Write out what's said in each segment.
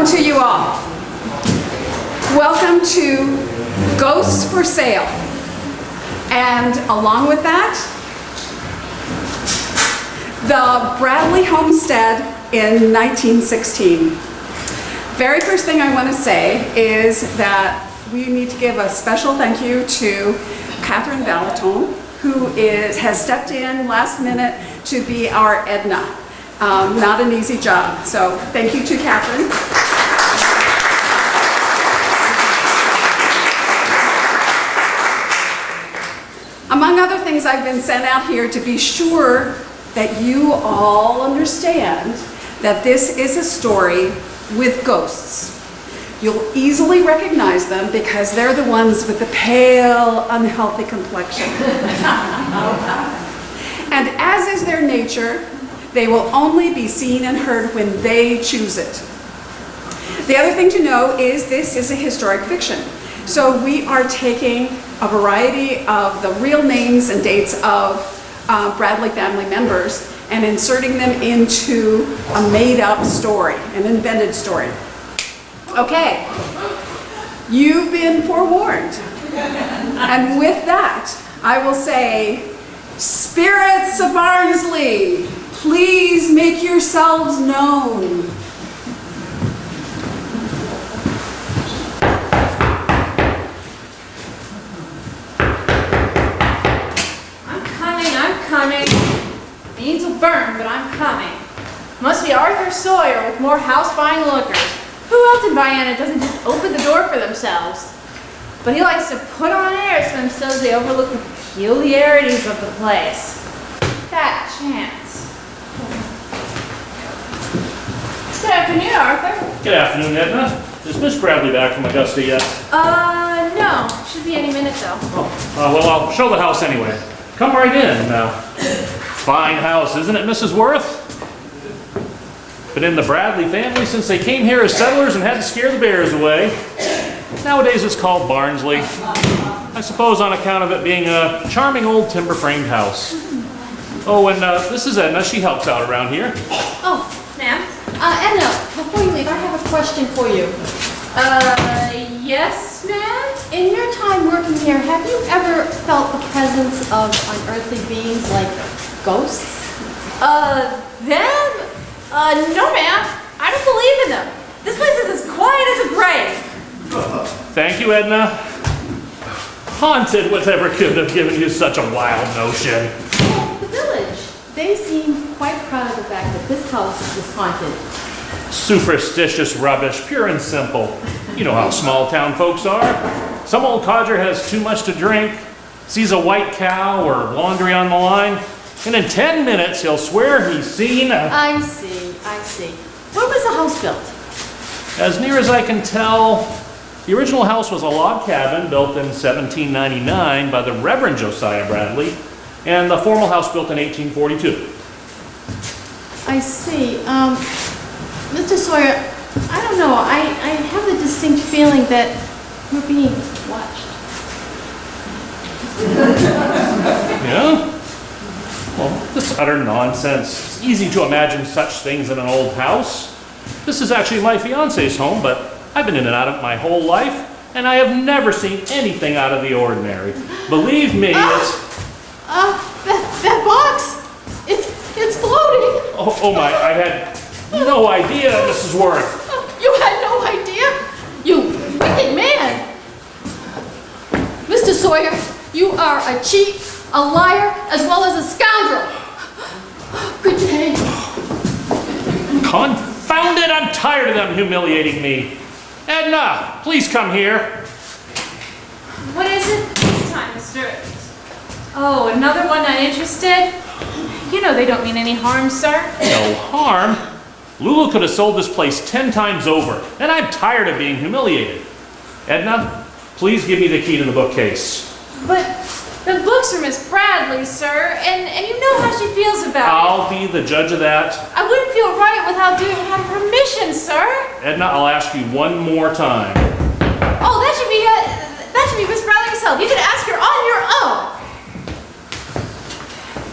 Welcome to you all. Welcome to Ghosts for Sale. And along with that, the Bradley Homestead in 1916. Very first thing I want to say is that we need to give a special thank you to Catherine Valaton, who has stepped in last minute to be our Edna. Not an easy job, so thank you to Catherine. Among other things, I've been sent out here to be sure that you all understand that this is a story with ghosts. You'll easily recognize them because they're the ones with the pale, unhealthy complexion. And as is their nature, they will only be seen and heard when they choose it. The other thing to know is this is a historic fiction. So we are taking a variety of the real names and dates of Bradley family members and inserting them into a made-up story, an invented story. Okay, you've been forewarned. And with that, I will say, spirits of Barnsley, please make yourselves known. I'm coming. Beans will burn, but I'm coming. Must be Arthur Sawyer with more house-buying lookers. Who else in Vienna doesn't just open the door for themselves? But he likes to put on airs for themselves they overlook the peculiarities of the place. That chance. Good afternoon, Arthur. Good afternoon, Edna. Is Miss Bradley back from Augusta yet? No. Should be any minute, though. Well, I'll show the house anyway. Come right in. Fine house, isn't it, Mrs. Worth? Been in the Bradley family since they came here as settlers and had to scare the bears away. Nowadays it's called Barnsley. I suppose on account of it being a charming old timber-framed house. Oh, and this is Edna. She helps out around here. Oh, ma'am. Edna, before you leave, I have a question for you. Yes, ma'am? In your time working here, have you ever felt the presence of unearthly beings like ghosts? Them? No, ma'am. I don't believe in them. This place is as quiet as a grave. Thank you, Edna. Haunted, whatever could have given you such a wild notion? Well, the village, they seem quite proud of the fact that this house is haunted. Superstitious rubbish, pure and simple. You know how small town folks are. Some old codger has too much to drink, sees a white cow or laundry on the line, and in 10 minutes he'll swear he's seen a... I see. When was the house built? As near as I can tell, the original house was a log cabin built in 1799 by the Reverend Josiah Bradley, and the formal house built in 1842. I see. Mr. Sawyer, I don't know. I have the distinct feeling that we're being watched. Yeah? Well, this is utter nonsense. It's easy to imagine such things in an old house. This is actually my fiance's home, but I've been in and out of it my whole life, and I have never seen anything out of the ordinary. Believe me, That box! It's floating! Oh my, I had no idea, Mrs. Worth. You had no idea? You wicked man! Mr. Sawyer, you are a cheat, a liar, as well as a scoundrel. Good day. Confound it, I'm tired of them humiliating me. Edna, please come here. What is it this time, Mr.? Oh, another one not interested? You know they don't mean any harm, sir. No harm? Lulu could have sold this place 10 times over, and I'm tired of being humiliated. Edna, please give me the key to the bookcase. But the books are Miss Bradley, sir, and you know how she feels about I'll be the judge of that. it. I wouldn't feel right without doing it without permission, sir. Edna, I'll ask you one more time. Oh, that should be Miss Bradley herself. You can ask her on your own.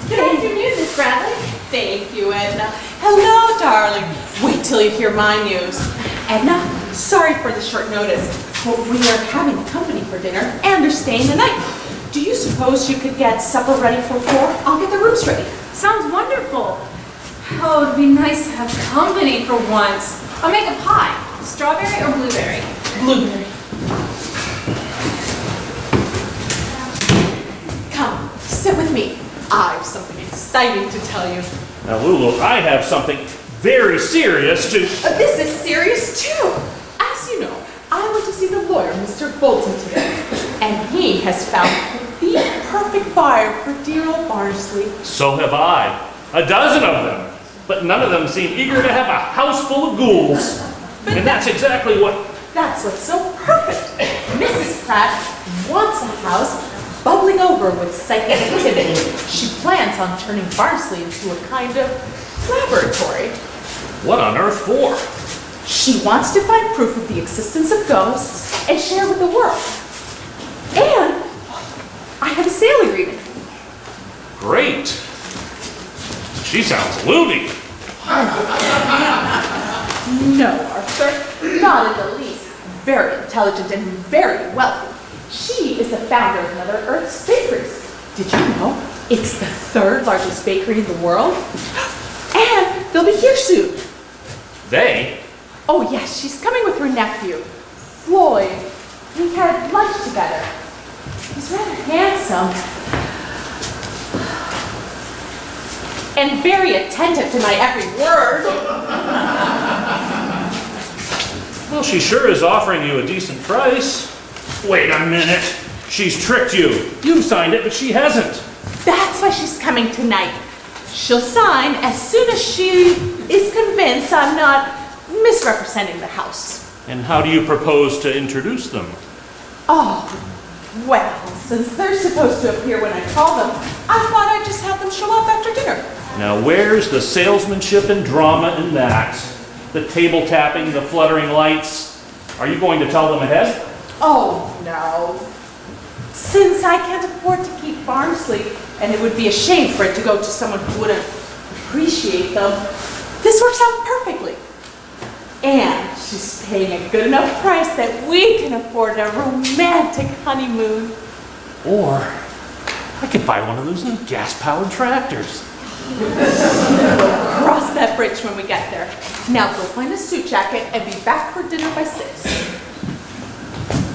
Good afternoon, Miss Bradley. Thank you, Edna. Hello, darling. Wait till you hear my news. Edna, sorry for the short notice, but we are having company for dinner and they're staying the night. Do you suppose you could get supper ready for 4? I'll get the rooms ready. Sounds wonderful. Oh, it'd be nice to have company for once. I'll make a pie. Strawberry or blueberry? Blueberry. Come, sit with me. I've something exciting to tell you. Now, Lulu, I have something very serious to... This is serious too. As you know, I went to see the lawyer, Mr. Bolton, today, and he has found the perfect buyer for dear old Barnsley. So have I. A dozen of them. But none of them seem eager to have a house full of ghouls. And that's exactly what... That's what's so perfect. Mrs. Pratt wants a house bubbling over with psychic activity. She plans on turning Barnsley into a kind of laboratory. What on earth for? She wants to find proof of the existence of ghosts and share with the world. And I have a sale agreement. Great. She sounds loony. No, Arthur, not in the least. Very intelligent and very wealthy. She is the founder of Mother Earth's Bakeries. Did you know it's the 3rd largest bakery in the world? And they'll be here soon. They? Oh yes, she's coming with her nephew, Floyd. We had lunch together. He's rather handsome. And very attentive to my every word. Well, she sure is offering you a decent price. Wait a minute. She's tricked you. You signed it, but she hasn't. That's why she's coming tonight. She'll sign as soon as she is convinced I'm not misrepresenting the house. And how do you propose to introduce them? Oh, well, since they're supposed to appear when I call them, I thought I'd just have them show up after dinner. Now, where's the salesmanship and drama in that? The table tapping, the fluttering lights. Are you going to tell them ahead? Oh, no. Since I can't afford to keep Barnsley, and it would be a shame for it to go to someone who wouldn't appreciate them, this works out perfectly. And she's paying a good enough price that we can afford a romantic honeymoon. Or I could buy one of those new gas-powered tractors. We'll cross that bridge when we get there. Now go find a suit jacket and be back for dinner by 6.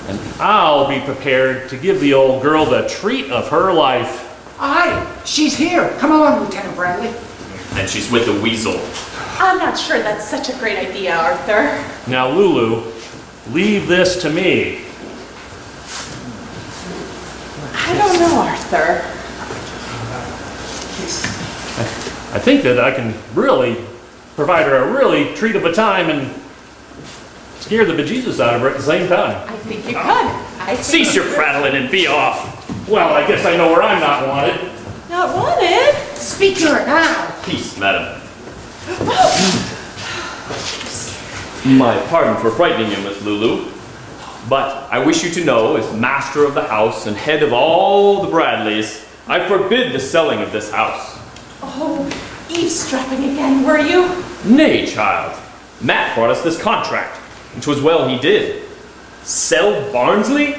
And I'll be prepared to give the old girl the treat of her life. Aye, she's here. Come on, Lieutenant Bradley. And she's with the weasel. I'm not sure that's such a great idea, Arthur. Now, Lulu, leave this to me. I don't know, Arthur. I think that I can really provide her a really treat of a time and scare the bejesus out of her at the same time. I think you could. Cease your prattling and be off. Well, I guess I know where I'm not wanted. Not wanted. Speak to her now. Peace, madam. My pardon for frightening you, Miss Lulu. But I wish you to know, as master of the house and head of all the Bradleys, I forbid the selling of this house. Oh, eavesdropping again, were you? Nay, child. Matt brought us this contract, and 'twas well he did. Sell Barnsley?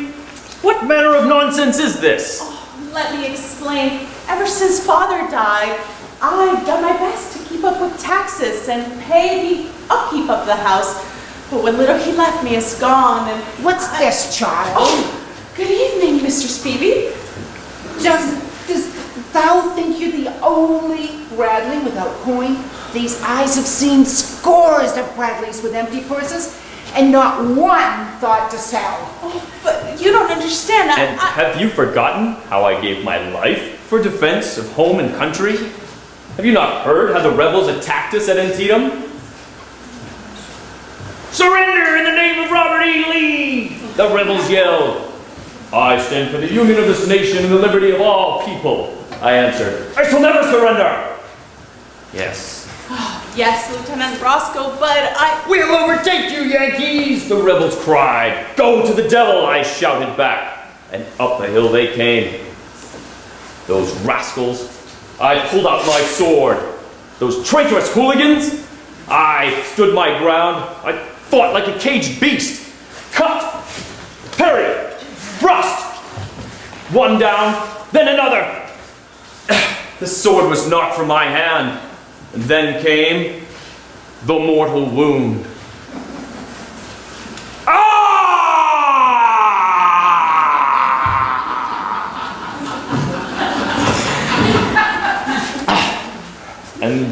What manner of nonsense is this? Oh, let me explain. Ever since Father died, I've done my best to keep up with taxes and pay the upkeep of the house. But what little he left me is gone, and... What's this, child? Oh, good evening, Mr. Spivey. Does thou think you're the only Bradley without coin? These eyes have seen scores of Bradleys with empty purses, and not one thought to sell. Oh, but you don't understand. And have you forgotten how I gave my life for defense of home and country? Have you not heard how the rebels attacked us at Antietam? Surrender in the name of Robert E. Lee! The rebels yelled. I stand for the union of this nation and the liberty of all people. I answered, I shall never surrender. Yes. Yes, Lieutenant Roscoe, but I... We'll overtake you, Yankees! The rebels cried. Go to the devil, I shouted back. And up the hill they came. Those rascals. I pulled out my sword. Those traitorous hooligans. I stood my ground. I fought like a caged beast. Cut, parry, thrust. One down, then another. The sword was knocked from my hand, and then came the mortal wound. And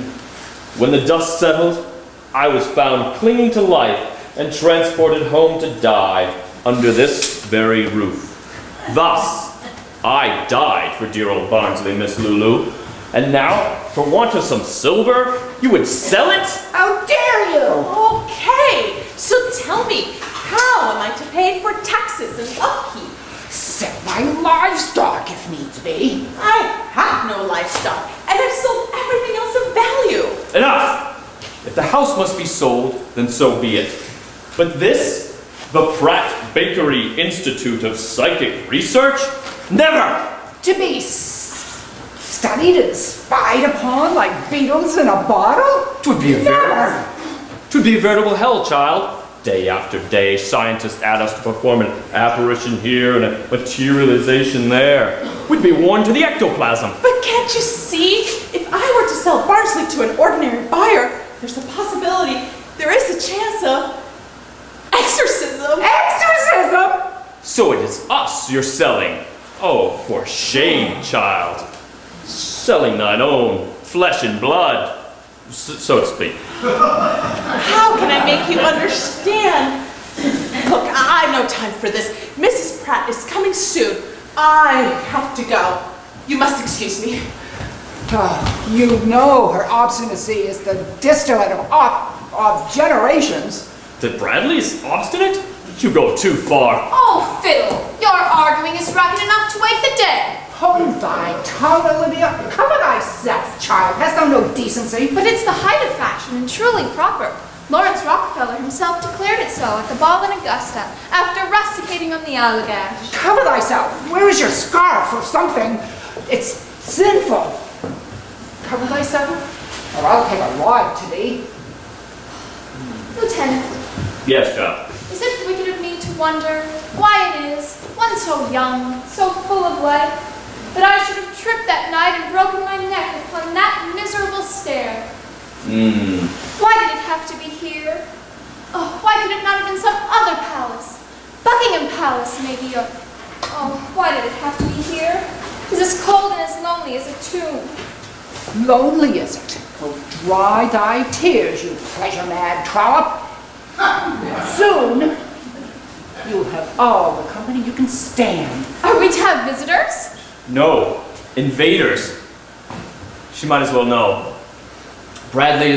when the dust settled, I was found clinging to life and transported home to die under this very roof. Thus, I died for dear old Barnsley, Miss Lulu. And now, for want of some silver, you would sell it? How dare you! Okay, so tell me, how am I to pay for taxes and upkeep? Sell my livestock if needs be. I have no livestock, and I've sold everything else of value. Enough! If the house must be sold, then so be it. But this, the Pratt Bakery Institute of Psychic Research? Never! To be studied and spied upon like beetles in a bottle? Twould be a Never! veritable hell, child. Day after day, scientists add us to perform an apparition here and a materialization there. We'd be worn to the ectoplasm. But can't you see? If I were to sell Barnsley to an ordinary buyer, there's a possibility, there is a chance of exorcism. Exorcism? So it is us you're selling. Oh, for shame, child. Selling thine own flesh and blood, so to speak. How can I make you understand? Look, I've no time for this. Mrs. Pratt is coming soon. I have to go. You must excuse me. Oh, you know her obstinacy is the distillate of generations. That Bradley's obstinate? You go too far. Oh, fiddle! Your arguing is rapid enough to wake the dead. Hold thy tongue, Olivia. Cover thyself, child. Hast thou no decency? But it's the height of fashion and truly proper. Lawrence Rockefeller himself declared it so at the ball in Augusta after rusticating on the Allagash. Cover thyself. Where is your scarf or something? It's sinful. Cover thyself, or I'll take a rod to thee. Lieutenant, Yes, child. is it wicked of me to wonder why it is, one so young, so full of life, that I should have tripped that night and broken my neck upon that miserable stair? Why did it have to be here? Oh, why could it not have been some other palace? Buckingham Palace, maybe, or... Oh, why did it have to be here? 'Tis as cold and as lonely as a tomb. Lonely is it? Oh, dry thy tears, you pleasure-mad trollop. Soon, you'll have all the company you can stand. Are we to have visitors? No, invaders. She might as well know. Barnsley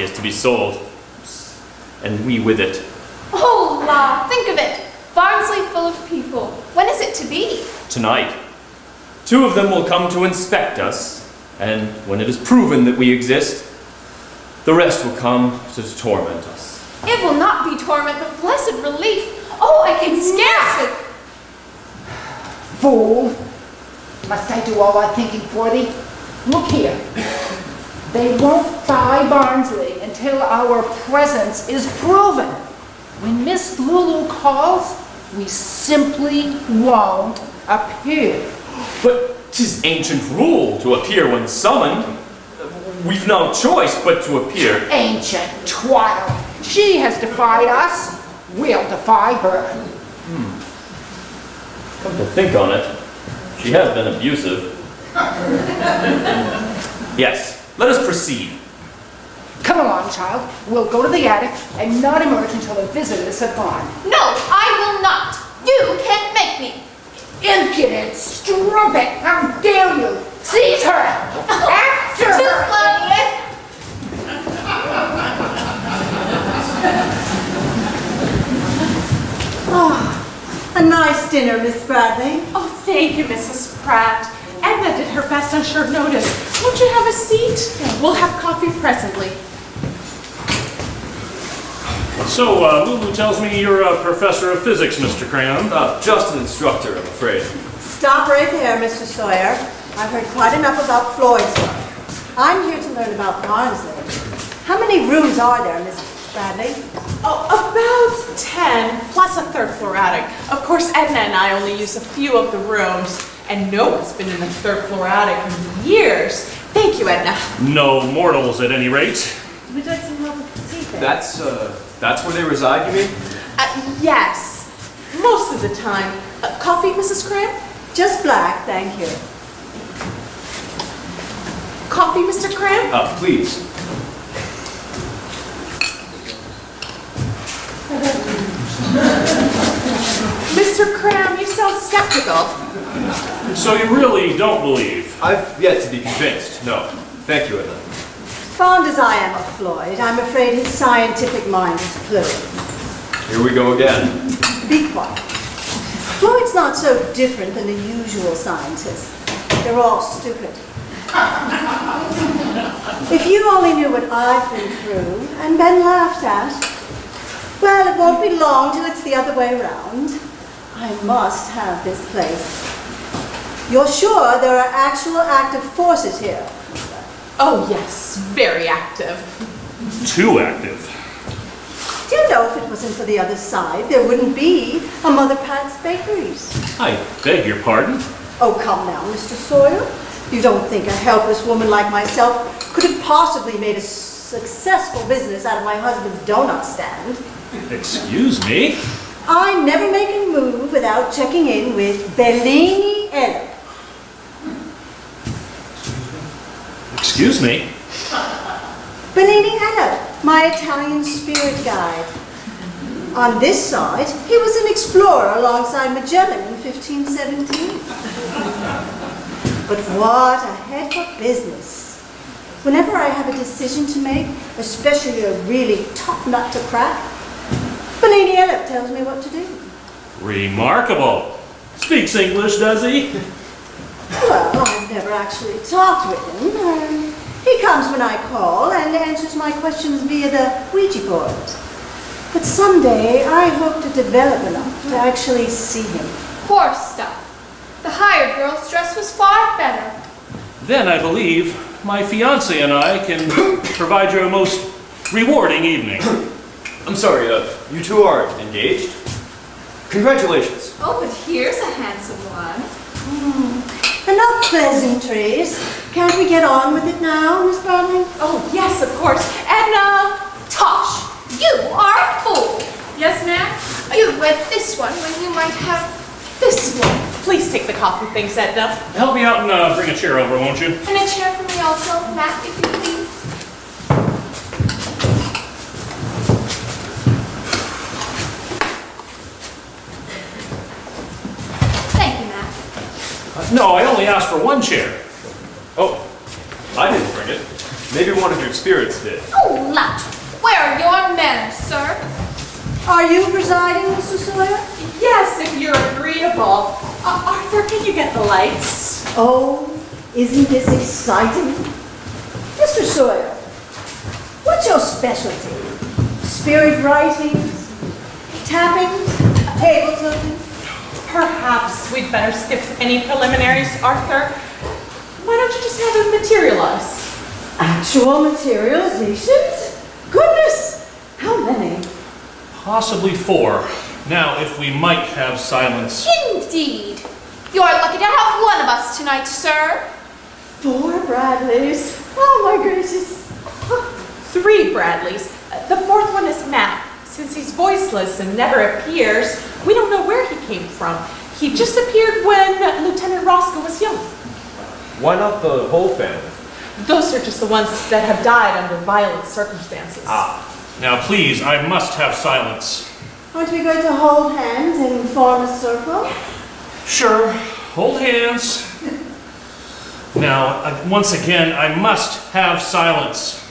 is to be sold, and we with it. Oh, la, think of it. Barnsley full of people. When is it to be? Tonight. 2 of them will come to inspect us, and when it is proven that we exist, the rest will come to torment us. It will not be torment, but blessed relief. Oh, I can scarcely... Fool! Must I do all thy thinking for thee? Look here. They won't buy Barnsley until our presence is proven. When Miss Lulu calls, we simply won't appear. But 'tis ancient rule to appear when summoned. We've no choice but to appear. Ancient twaddle. She has defied us. We'll defy her. Come to think on it, she has been abusive. Yes, let us proceed. Come along, child. We'll go to the attic and not emerge until the visitors have gone. No, I will not. You can't make me. Impudent strumpet! How dare you! Seize her! After Too her! slowly. A nice dinner, Miss Bradley. Oh, thank you, Mrs. Pratt. Edna did her best on short notice. Won't you have a seat? We'll have coffee presently. So, Lulu tells me you're a professor of physics, Mr. Crayon. Just an instructor, I'm afraid. Stop right there, Mr. Sawyer. I've heard quite enough about Floyd's work. I'm here to learn about Barnsley. How many rooms are there, Miss Bradley? Oh, about 10, plus a third floor attic. Of course, Edna and I only use a few of the rooms, and no one's been in the third floor attic in years. Thank you, Edna. No mortals at any rate. Would you like some help with the tea thing? That's where they reside, you mean? Yes, most of the time. Coffee, Mrs. Cram? Just black, thank you. Coffee, Mr. Cram? Please. Mr. Cram, you sound skeptical. So you really don't believe? I've yet to be convinced. No. Thank you, Edna. Fond as I am of Floyd, I'm afraid his scientific mind is closed. Here we go again. Be quiet. Floyd's not so different than the usual scientists. They're all stupid. If you only knew what I've been through and been laughed at, well, it won't be long till it's the other way around. I must have this place. You're sure there are actual active forces here? Oh, yes, very active. Too active. Do you know if it wasn't for the other side, there wouldn't be a Mother Pat's Bakeries? I beg your pardon? Oh, come now, Mr. Sawyer. You don't think a helpless woman like myself could have possibly made a successful business out of my husband's donut stand? Excuse me? I never make a move without checking in with Bellini Ella. Excuse me? Bellini Ella, my Italian spirit guide. On this side, he was an explorer alongside Magellan in 1517. But what a head for business. Whenever I have a decision to make, especially a really tough nut to crack, Bellini Ella tells me what to do. Remarkable. Speaks English, does he? Well, I've never actually talked with him. He comes when I call and answers my questions via the Ouija board. But someday I hope to develop enough to actually see him. Poor stuff. The hired girl's dress was far better. Then I believe my fiancé and I can provide you a most rewarding evening. I'm sorry, you two are engaged? Congratulations. Oh, but here's a handsome one. Enough pleasantries. Can't we get on with it now, Miss Bradley? Oh, yes, of course. Edna! Tosh, you are a fool. Yes, ma'am? You went this one when you might have this one. Please take the coffee, thanks, Edna. Help me out and bring a chair over, won't you? And a chair for me also, Matt, if you please. Thank you, Matt. No, I only asked for one chair. Oh, I didn't bring it. Maybe one of your spirits did. Oh, lout. Where are your manners, sir? Are you presiding, Mr. Sawyer? Yes, if you're agreeable. Arthur, can you get the lights? Oh, isn't this exciting? Mr. Sawyer, what's your specialty? Spirit writings? Tapping? Table tilting? Perhaps we'd better skip any preliminaries, Arthur. Why don't you just have it materialize? Actual materializations? Goodness! How many? Possibly 4. Now, if we might have silence. Indeed. You're lucky to have one of us tonight, sir. 4 Bradleys. Oh my gracious. 3 Bradleys. The 4th one is Matt. Since he's voiceless and never appears, we don't know where he came from. He just appeared when Lieutenant Roscoe was young. Why not the whole family? Those are just the ones that have died under violent circumstances. Now, please, I must have silence. Aren't we going to hold hands and form a circle? Sure, hold hands. Now, once again, I must have silence.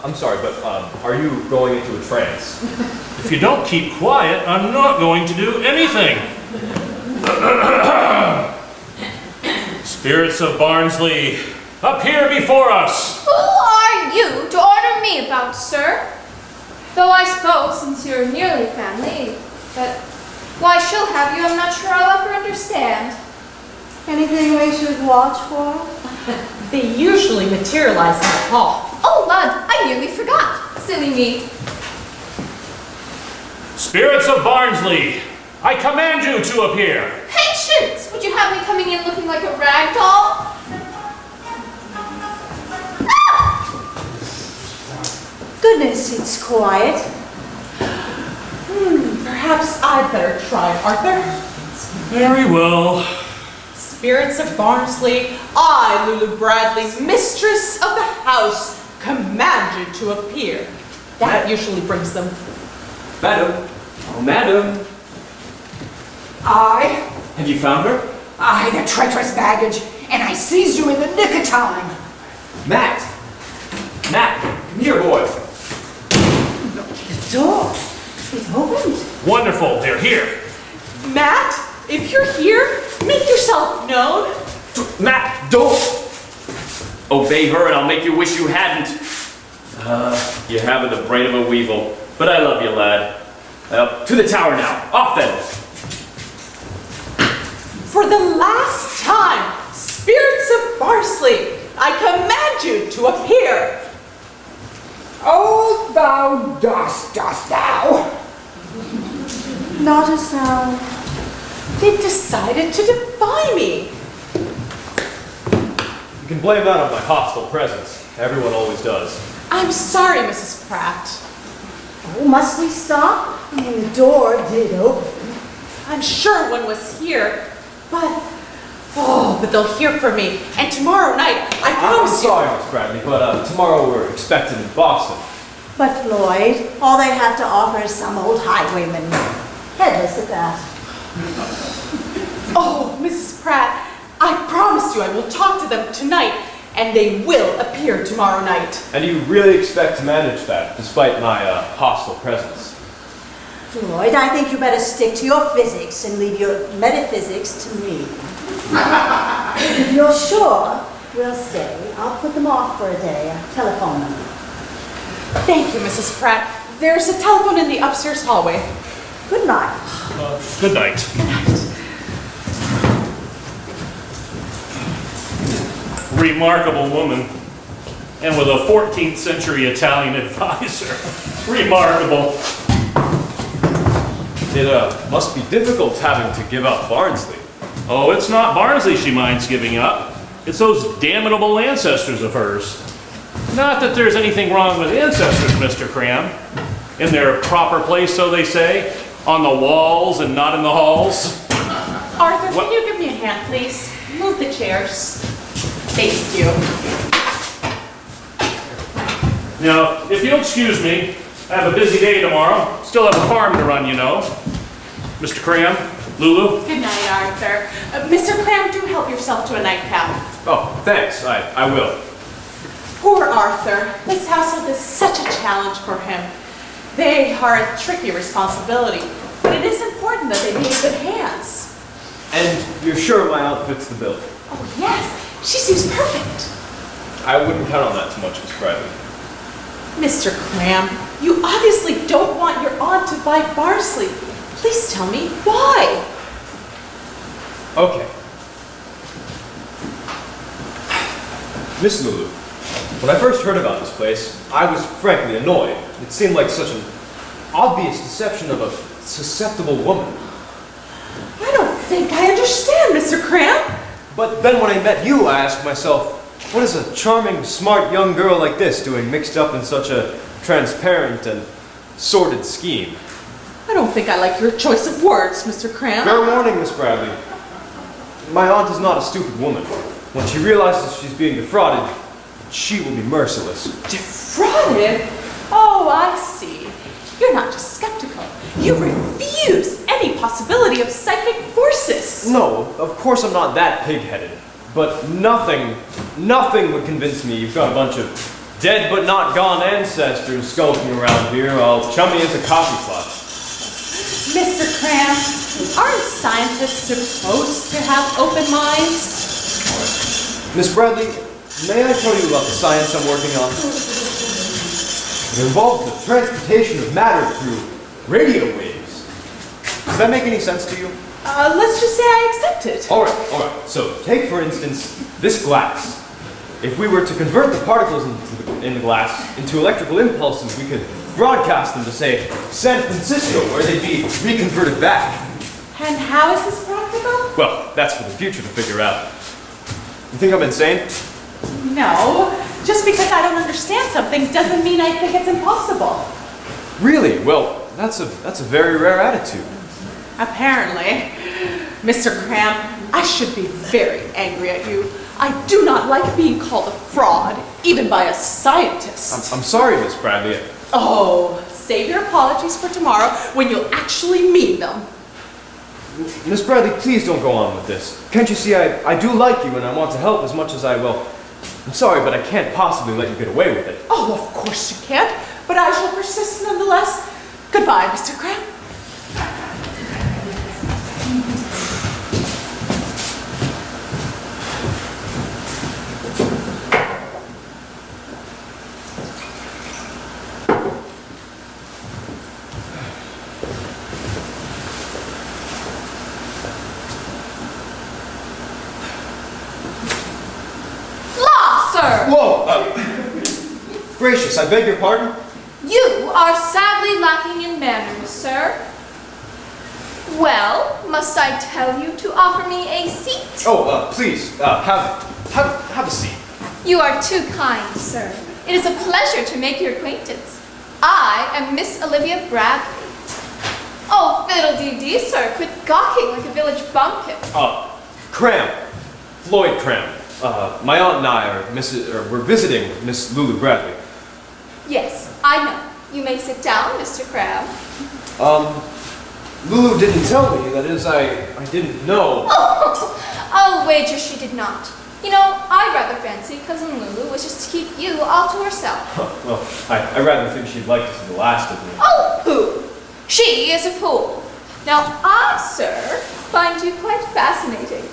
I'm sorry, but are you going into a trance? If you don't keep quiet, I'm not going to do anything. Spirits of Barnsley, appear before us. Who are you to order me about, sir? Though I suppose, since you're nearly family, but why she'll have you, I'm not sure I'll ever understand. Anything we should watch for? They usually materialize in the hall. Oh, lud, I nearly forgot. silly me. Spirits of Barnsley, I command you to appear. Patience! Would you have me coming in looking like a rag doll? Goodness, it's quiet. Perhaps I'd better try, Arthur. Very well. Spirits of Barnsley, I, Lulu Bradley, mistress of the house, command you to appear. That usually brings them. Madam. Oh, madam. I, Have you found her? the treacherous baggage, and I seized you in the nick of time. Matt. Matt, come here, boy. The door is opened. Wonderful, they're here. Matt, if you're here, make yourself known. Matt, don't! Obey her and I'll make you wish you hadn't. You haven't the brain of a weevil. But I love you, lad. To the tower now. Off then. For the last time, spirits of Barnsley, I command you to appear. Oh, thou dost thou? Not a sound. They've decided to defy me. You can blame that on my hostile presence. Everyone always does. I'm sorry, Mrs. Pratt. Oh, must we stop? I mean, the door did open. I'm sure one was here, but they'll hear from me. And tomorrow night, I I'm promise you. sorry, Miss Bradley, but tomorrow we're expected in Boston. But Floyd, all they have to offer is some old highwayman. Headless at that. Oh, Mrs. Pratt, I promise you I will talk to them tonight, and they will appear tomorrow night. And you really expect to manage that, despite my hostile presence? Floyd, I think you better stick to your physics and leave your metaphysics to me. If you're sure we'll stay, I'll put them off for a day. I'll telephone them. Thank you, Mrs. Pratt. There's a telephone in the upstairs hallway. Good night. Good night. Remarkable woman. And with a 14th century Italian advisor. Remarkable. It must be difficult having to give up Barnsley. Oh, it's not Barnsley she minds giving up. It's those damnable ancestors of hers. Not that there's anything wrong with ancestors, Mr. Cram. In their proper place, so they say. On the walls and not in the halls. Arthur, What? can you give me a hand, please? Move the chairs. Thank you. Now, if you'll excuse me, I have a busy day tomorrow. Still have a farm to run, you know. Mr. Cram, Lulu. Good night, Arthur. Mr. Clam, do help yourself to a nightcap. Oh, thanks. I will. Poor Arthur. This household is such a challenge for him. They are a tricky responsibility, but it is important that they be in good hands. And you're sure my aunt fits the bill? Oh, yes. She seems perfect. I wouldn't count on that too much, Miss Bradley. Mr. Cram, you obviously don't want your aunt to buy Barnsley. Please tell me why. Okay. Miss Lulu, when I first heard about this place, I was frankly annoyed. It seemed like such an obvious deception of a susceptible woman. I don't think I understand, Mr. Cram. But then when I met you, I asked myself, what is a charming, smart young girl like this doing mixed up in such a transparent and sordid scheme? I don't think I like your choice of words, Mr. Cram. Fair warning, Miss Bradley. My aunt is not a stupid woman. When she realizes she's being defrauded, she will be merciless. Defrauded? Oh, I see. You're not just skeptical. You refuse any possibility of psychic forces. No, of course I'm not that pig-headed. But nothing would convince me you've got a bunch of dead but not gone ancestors skulking around here all chummy as a coffee pot. Mr. Cram, aren't scientists supposed to have open minds? Miss Bradley, may I tell you about the science I'm working on? It involves the transportation of matter through radio waves. Does that make any sense to you? Let's just say I accept it. All right. So take, for instance, this glass. if we were to convert the particles in the glass into electrical impulses, we could broadcast them to, say, San Francisco, where they'd be reconverted back. And how is this practical? Well, that's for the future to figure out. You think I'm insane? No, just because I don't understand something doesn't mean I think it's impossible. Really? Well, that's a very rare attitude. Apparently. Mr. Cram, I should be very angry at you. I do not like being called a fraud, even by a scientist. I'm sorry, Miss Bradley. Oh, save your apologies for tomorrow when you'll actually mean them. Miss Bradley, please don't go on with this. Can't you see I do like you and I want to help as much as I will. I'm sorry, but I can't possibly let you get away with it. Oh, of course you can't, but I shall persist nonetheless. Goodbye, Mr. Cram. Whoa! Gracious, I beg your pardon? You are sadly lacking in manners, sir. Well, must I tell you to offer me a seat? Oh, please, have a seat. You are too kind, sir. It is a pleasure to make your acquaintance. I am Miss Olivia Bradley. Oh, fiddle-dee-dee, sir. Quit gawking like a village bumpkin. Cram. Floyd Cram. My aunt and I we're visiting Miss Lulu Bradley. Yes, I know. You may sit down, Mr. Crab. Lulu didn't tell me. That is, I didn't know. Oh, I'll wager she did not. You know, I rather fancy Cousin Lulu wishes to keep you all to herself. Well, I rather think she'd like to see the last of me. Oh, pooh! She is a fool. Now, I, sir, find you quite fascinating.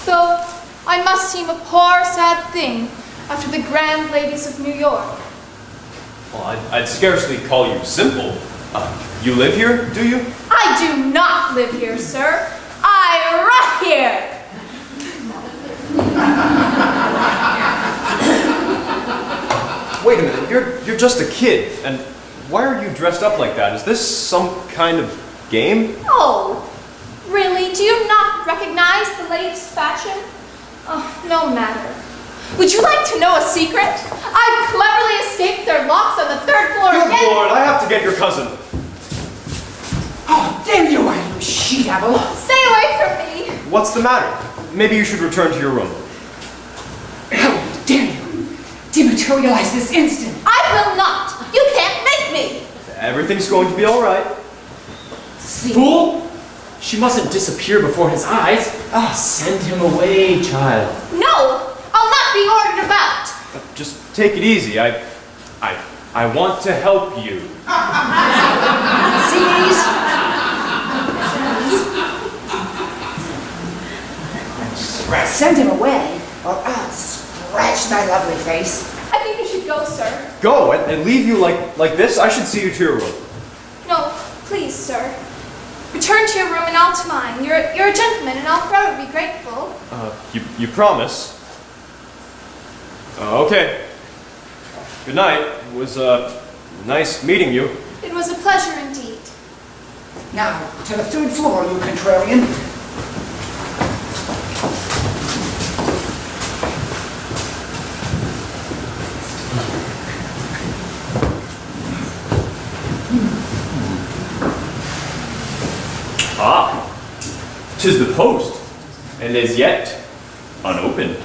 Though I must seem a poor, sad thing after the grand ladies of New York. Well, I'd scarcely call you simple. You live here, do you? I do not live here, sir. I rot here. Wait a minute, you're just a kid, and why are you dressed up like that? Is this some kind of game? Oh, really? Do you not recognize the latest fashion? Oh, no matter. Would you like to know a secret? I cleverly escaped their locks on the 3rd floor Good again. Lord, I have to get your cousin. Oh, there you are, you she-devil. Stay away from me. What's the matter? Maybe you should return to your room. How dare you dematerialize this instant? I will not. You can't make me. Everything's going to be all right. See? Fool! She mustn't disappear before his eyes. Send him away, child. No, I'll not be ordered about. Just take it easy. I want to help you. See these? Send him away, or I'll scratch thy lovely face. I think you should go, sir. Go and leave you like this? I should see you to your room. No, please, sir. Return to your room and I'll to mine. You're a gentleman and I'll forever be grateful. You promise? Okay. Good night. It was nice meeting you. It was a pleasure indeed. Now, to the 3rd floor, you contrarian. Ah, 'tis the post, and as yet unopened.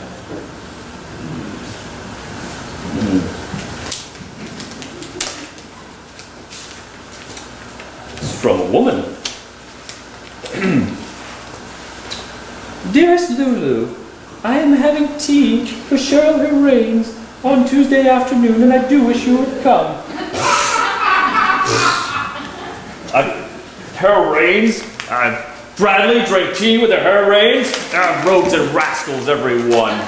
It's from a woman. Dearest Lulu, I am having tea for Shirley Raines on Tuesday afternoon, and I do wish you would come. Her reins? Bradley drank tea with her reins? Rogues and rascals, everyone.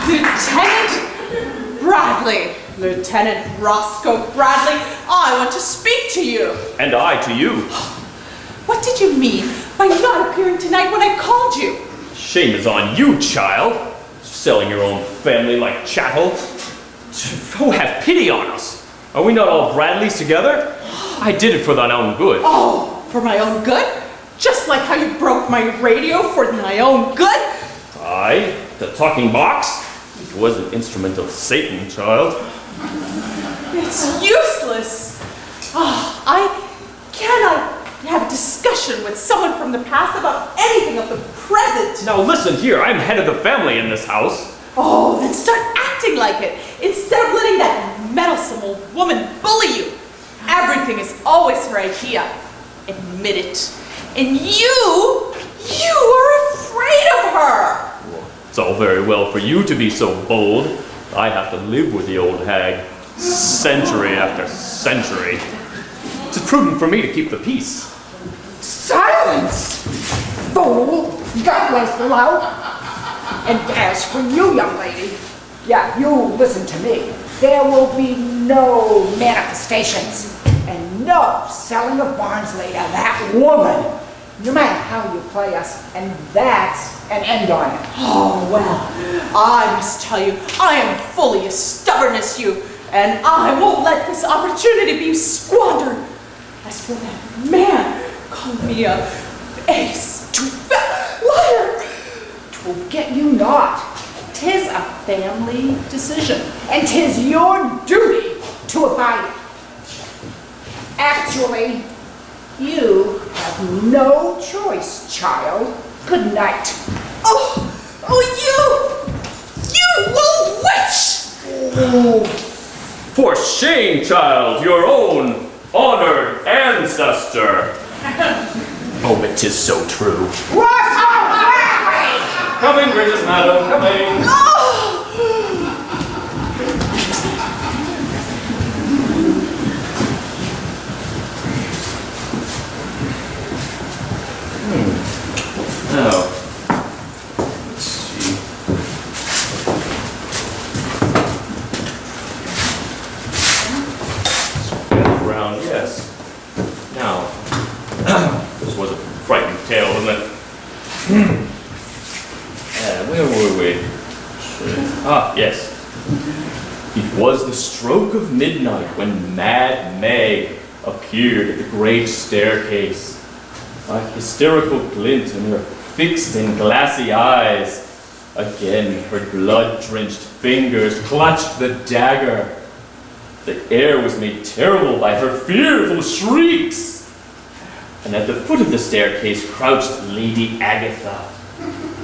Lieutenant Bradley. Lieutenant Roscoe Bradley, I want to speak to you. And I to you. What did you mean by not appearing tonight when I called you? Shame is on you, child. Selling your own family like chattel. Oh, have pity on us. Are we not all Bradleys together? I did it for thine own good. Oh, for my own good? Just like how you broke my radio for my own good? Aye, the talking box? It was an instrument of Satan, child. It's useless. Oh, I cannot have a discussion with someone from the past about anything of the present. Now listen here, I'm head of the family in this house. Oh, then start acting like it, instead of letting that meddlesome old woman bully you. Everything is always her idea. Admit it. And you are afraid of her. It's all very well for you to be so bold. I have to live with the old hag, century after century. It's prudent for me to keep the peace. Silence! Fool! Gutless lout! And as for you, young lady, yeah, you listen to me. There will be no manifestations and no selling of Barnsley to that woman, no matter how you play us, and that's an end on it. Oh, well, I must tell you, I am fully as stubborn as you, and I won't let this opportunity be squandered. As for that man calling me a liar, 'Twill get you not. 'Tis a family decision, and 'tis your duty to abide it. Actually, you have no choice, child. Good night. you little witch! For shame, child, your own honored ancestor. Oh, it is so true. What's up, Larry? Coming, gracious madam, coming. Now, let's see. Around, yes. Now, this was a frightening tale, wasn't it? Where were we? Ah, yes. It was the stroke of midnight when Mad Meg appeared at the great staircase. A hysterical glint in her fixed and glassy eyes. Again, her blood-drenched fingers clutched the dagger. The air was made terrible by her fearful shrieks. And at the foot of the staircase crouched Lady Agatha,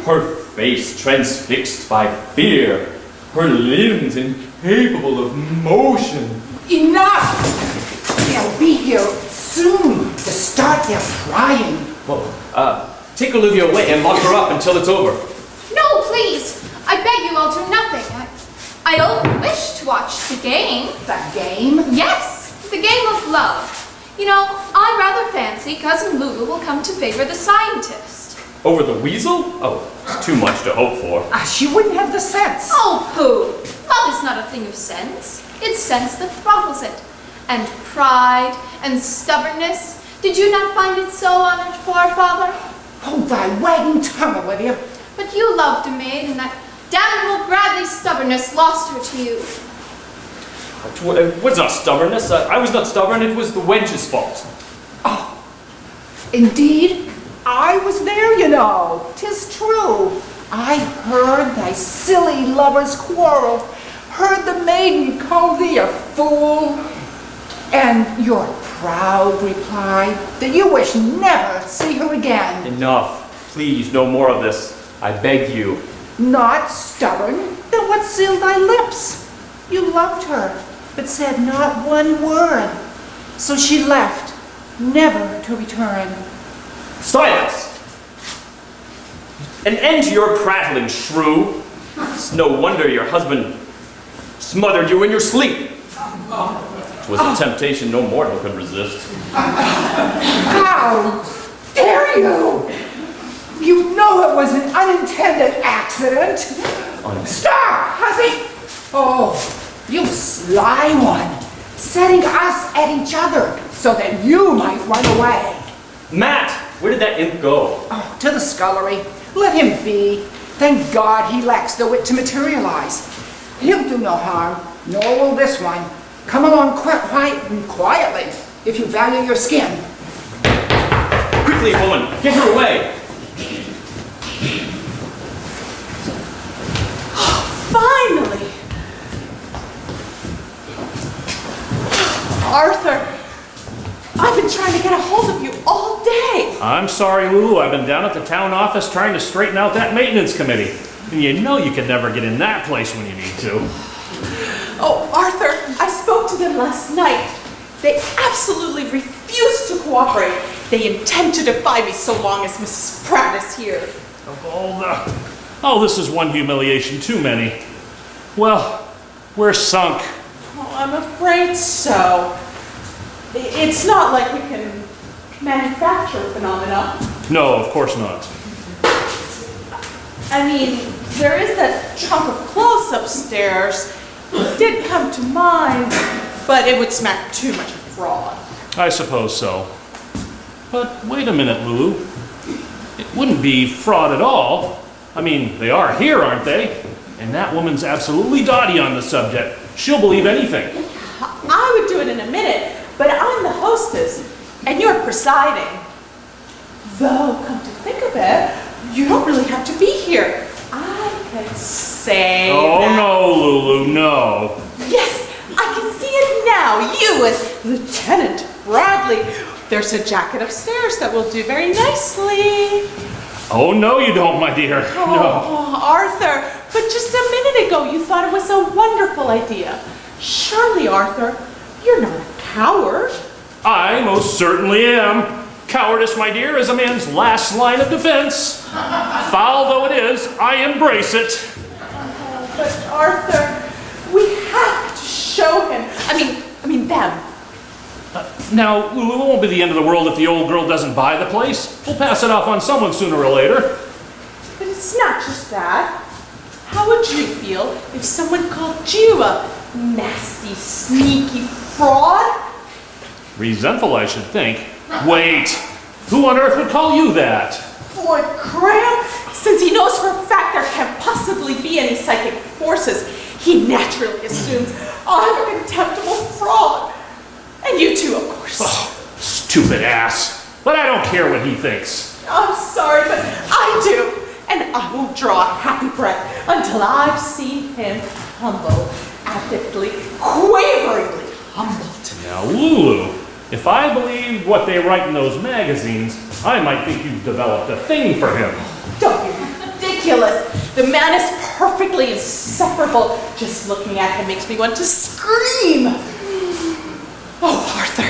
her face transfixed by fear, her limbs incapable of motion. Enough! They'll be here soon to start their prying. Well, take Olivia away and lock her up until it's over. No, please. I beg you, I'll do nothing. I only wish to watch the game. The game? Yes, the game of love. You know, I rather fancy Cousin Lulu will come to favor the scientist. Over the weasel? Oh, it's too much to hope for. She wouldn't have the sense. Oh, pooh. Love is not a thing of sense. It's sense that throttles it. And pride and stubbornness. Did you not find it so, honored forefather? Hold thy wagging tongue, Olivia. But you loved a maid, and that damnable Bradley's stubbornness lost her to you. It was not stubbornness. I was not stubborn. It was the wench's fault. Oh, indeed, I was there, you know. 'Tis true. I heard thy silly lovers quarrel, heard the maiden call thee a fool, and your proud reply that you wish never to see her again. Enough. Please, no more of this. I beg you. Not stubborn? Then what sealed thy lips? You loved her, but said not one word. So she left, never to return. Silence! An end to your prattling, shrew. It's no wonder your husband smothered you in your sleep. It was a temptation no mortal could resist. How dare you? You know it was an unintended accident. Stop, hussy! Oh, you sly one, setting us at each other so that you might run away. Matt, where did that imp go? Oh, to the scullery. Let him be. Thank God he lacks the wit to materialize. He'll do no harm, nor will this one. Come along quietly, if you value your skin. Quickly, woman, get her away. Finally! Arthur, I've been trying to get a hold of you all day. I'm sorry, Lulu. I've been down at the town office trying to straighten out that maintenance committee. And you know you can never get in that place when you need to. Oh, Arthur, I spoke to them last night. They absolutely refuse to cooperate. They intend to defy me so long as Mrs. Pratt is here. Oh, this is one humiliation too many. Well, we're sunk. Oh, I'm afraid so. It's not like we can manufacture a phenomenon. No, of course not. I mean, there is that trunk of clothes upstairs. It did come to mind, but it would smack too much of fraud. I suppose so. But wait a minute, Lulu. It wouldn't be fraud at all. I mean, they are here, aren't they? And that woman's absolutely dotty on the subject. She'll believe anything. I would do it in a minute, but I'm the hostess, and you're presiding. Though, come to think of it, you don't really have to be here. I can say Oh, that. no, Lulu, no. Yes, I can see it now. You as Lieutenant Bradley. There's a jacket upstairs that will do very nicely. Oh, no, you don't, my dear. No. Oh, Arthur, but just a minute ago you thought it was a wonderful idea. Surely, Arthur, you're not a coward. I most certainly am. Cowardice, my dear, is a man's last line of defense. Foul though it is, I embrace it. Oh, but Arthur, we have to show him. I mean them. Now, Lulu, it won't be the end of the world if the old girl doesn't buy the place. We'll pass it off on someone sooner or later. But it's not just that. How would you feel if someone called you a nasty, sneaky fraud? Resentful, I should think. Wait, who on earth would call you that? Lord Graham, since he knows for a fact there can't possibly be any psychic forces, he naturally assumes I'm a contemptible fraud. And you too, of course. Oh, stupid ass. But I don't care what he thinks. I'm sorry, but I do. And I won't draw a happy breath until I've seen him humble, abjectly, quaveringly humbled. Now, Lulu, if I believed what they write in those magazines, I might think you've developed a thing for him. Don't be ridiculous. The man is perfectly insufferable. Just looking at him makes me want to scream. Oh, Arthur,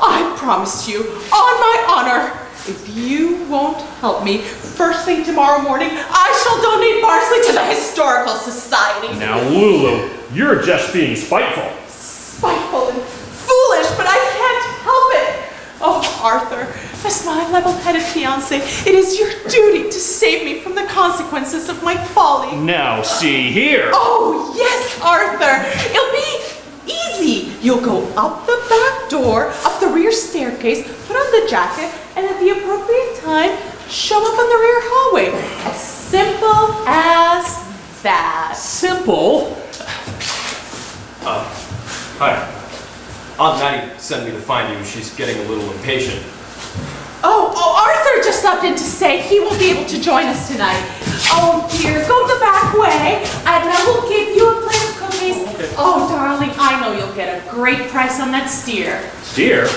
I promise you, on my honor, if you won't help me, first thing tomorrow morning, I shall donate Barnsley to the Historical Society. Now, Lulu, you're just being spiteful. Spiteful and foolish, but I can't help it. Oh, Arthur, as my level-headed fiancé, it is your duty to save me from the consequences of my folly. Now, see here. Oh, yes, Arthur. It'll be easy. You'll go up the back door, up the rear staircase, put on the jacket, and at the appropriate time, show up on the rear hallway. As simple as that. Simple? Hi. Aunt Maddie sent me to find you. She's getting a little impatient. Oh, Arthur just stopped in to say he won't be able to join us tonight. Oh, dear, go the back way, and I will give you a plate of cookies. Okay. Oh, darling, I know you'll get a great price on that steer. Steer?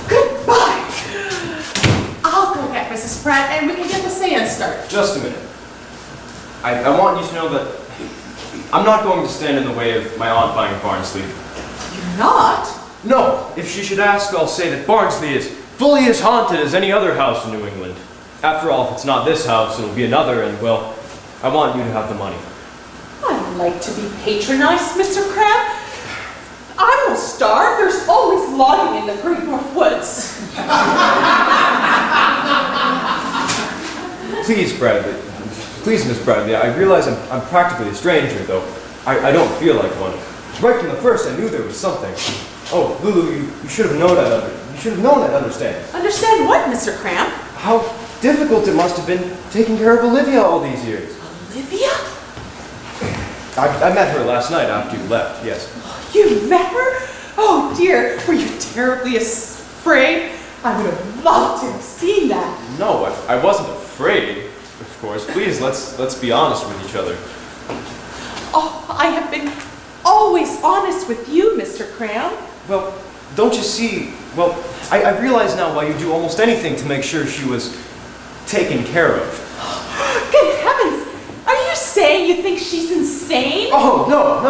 Goodbye. I'll go get Mrs. Pratt, and we can get the seance started. Just a minute. I want you to know that I'm not going to stand in the way of my aunt buying Barnsley. You're not? No, if she should ask, I'll say that Barnsley is fully as haunted as any other house in New England. After all, if it's not this house, it'll be another, and well, I want you to have the money. I'd like to be patronized, Mr. Crab. I won't starve. There's always logging in the Great North Woods. Please, Bradley. Please, Miss Bradley, I realize I'm practically a stranger, though I don't feel like one. Right from the first, I knew there was something. Oh, Lulu, you should have known I'd understand. Understand what, Mr. Cramp? How difficult it must have been taking care of Olivia all these years. Olivia? I met her last night after you left, yes. You met her? Oh dear, were you terribly afraid? I would have loved to have seen that. No, I wasn't afraid, of course. Please, let's be honest with each other. Oh, I have been always honest with you, Mr. Cram. Well, don't you see? Well, I realize now why you do almost anything to make sure she was taken care of. Good heavens! Are you saying you think she's insane? Oh, no.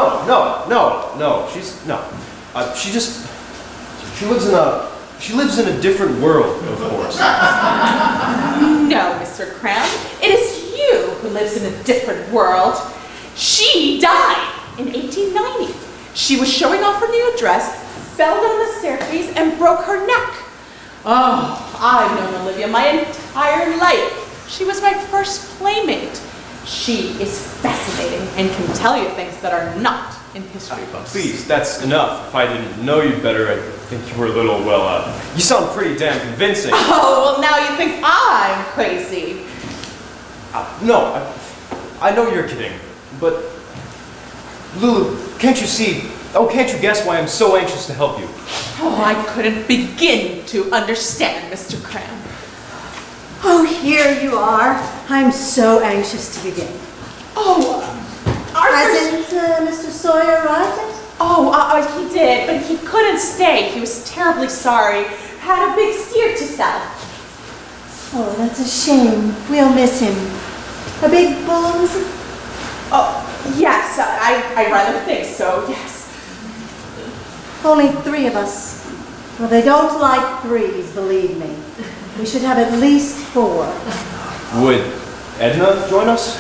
She lives in a different world, of course. No, Mr. Cram. It is you who lives in a different world. She died in 1890. She was showing off her new dress, fell down the staircase, and broke her neck. Oh, I've known Olivia my entire life. She was my first playmate. She is fascinating and can tell you things that are not in history books. Please, that's enough. If I didn't know you better, I'd think you were a little, you sound pretty damn convincing. Oh, well, now you think I'm crazy. No, I know you're kidding, but Lulu, can't you see? Oh, can't you guess why I'm so anxious to help you? Oh, I couldn't begin to understand, Mr. Cram. Oh, here you are. I'm so anxious to begin. Oh, Arthur's... Hasn't Mr. Sawyer arrived yet? Oh, he did, but he couldn't stay. He was terribly sorry. Had a big steer to sell. Oh, that's a shame. We'll miss him. A big bull, is it? Oh, yes, I rather think so, yes. Only 3 of us. Well, they don't like 3s, believe me. We should have at least 4. Would Edna join us?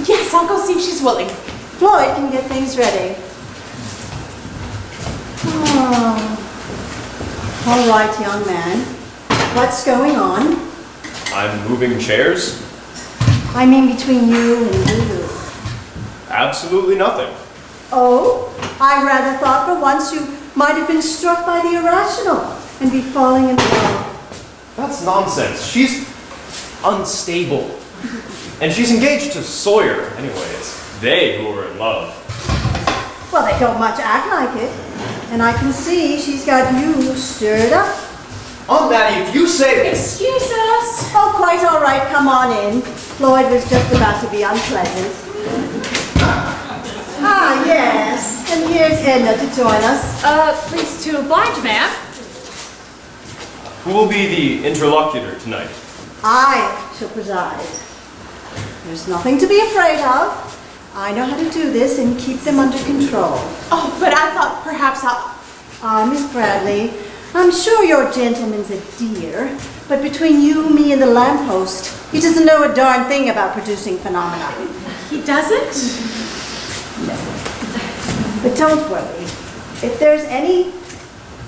Yes, I'll go see if she's willing. Floyd can get things ready. Oh. All right, young man. What's going on? I'm moving chairs? I mean between you and Lulu. Absolutely nothing. Oh, I rather thought for once you might have been struck by the irrational and be falling in love. That's nonsense. She's unstable. And she's engaged to Sawyer. Anyway, it's they who are in love. Well, they don't much act like it. And I can see she's got you stirred up. Aunt Mattie, if you say... Excuse us. Oh, quite all right. Come on in. Floyd was just about to be unpleasant. Ah, yes. And here's Edna to join us. Pleased to oblige, ma'am. Who will be the interlocutor tonight? I shall preside. There's nothing to be afraid of. I know how to do this and keep them under control. Oh, but I thought perhaps Miss Bradley, I'm sure your gentleman's a dear, but between you, me, and the lamppost, he doesn't know a darn thing about producing phenomena. he doesn't. But don't worry. If there's any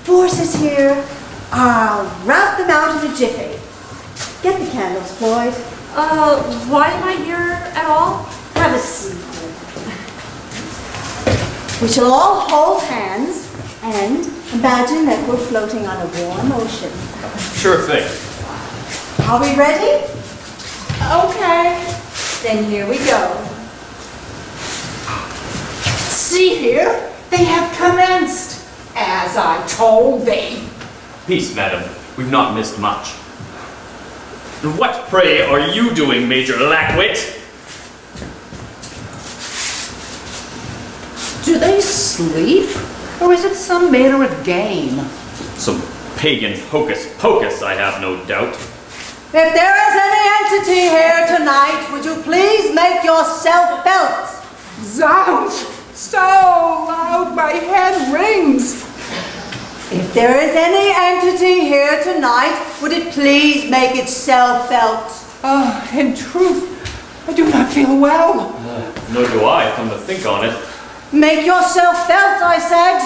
forces here, I'll rout them out in a jiffy. Get the candles, Floyd. Why am I here at all? Have a seat. We shall all hold hands and imagine that we're floating on a warm ocean. Sure thing. Are we ready? Okay. Then here we go. See here, they have commenced, as I told thee. Peace, madam. We've not missed much. What, pray, are you doing, Major Lackwit? Do they sleep, or is it some manner of game? Some pagan hocus-pocus, I have no doubt. If there is any entity here tonight, would you please make yourself felt? Zounds! So loud my head rings. If there is any entity here tonight, would it please make itself felt? Oh, in truth, I do not feel well. Nor do I, come to think on it. Make yourself felt, I said.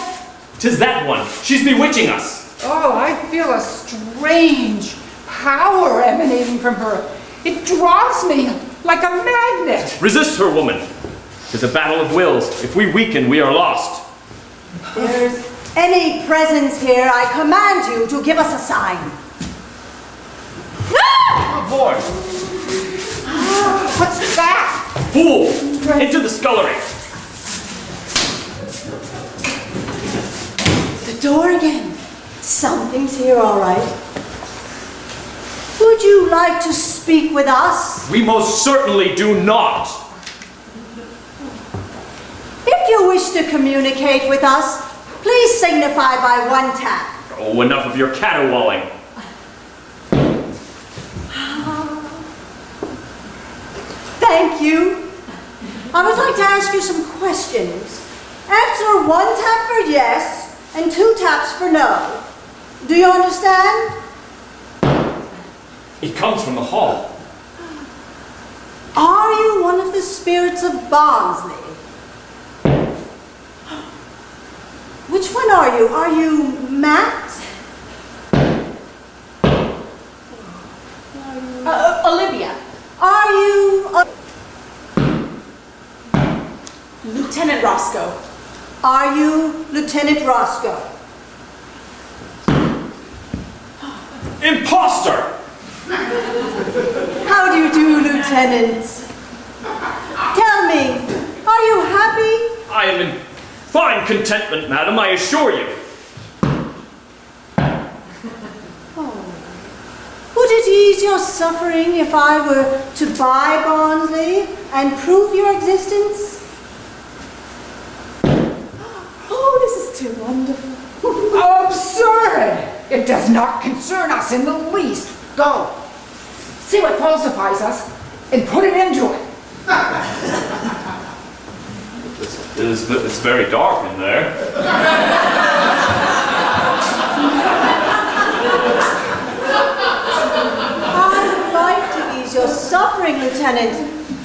'Tis that one. She's bewitching us. Oh, I feel a strange power emanating from her. It draws me like a magnet. Resist her, woman. 'Tis a battle of wills. If we weaken, we are lost. If there's any presence here, I command you to give us a sign. Oh boy! Back! Fool! Into the scullery! The door again. Something's here, all right. Would you like to speak with us? We most certainly do not! If you wish to communicate with us, please signify by one tap. Oh, enough of your caterwauling. Thank you. I would like to ask you some questions. Answer one tap for yes and 2 taps for no. Do you understand? It comes from the hall. Are you one of the spirits of Barnsley? Which one are you? Are you Matt? Olivia. Are you... Lieutenant Roscoe. Are you Lieutenant Roscoe? Imposter! How do you do, Lieutenant? Tell me, are you happy? I am in fine contentment, madam, I assure you. Would it ease your suffering if I were to buy Barnsley and prove your existence? Oh, this is too wonderful. Absurd! It does not concern us in the least. Go. See what falsifies us and put an end to it. It's very dark in there. I would like to ease your suffering, Lieutenant,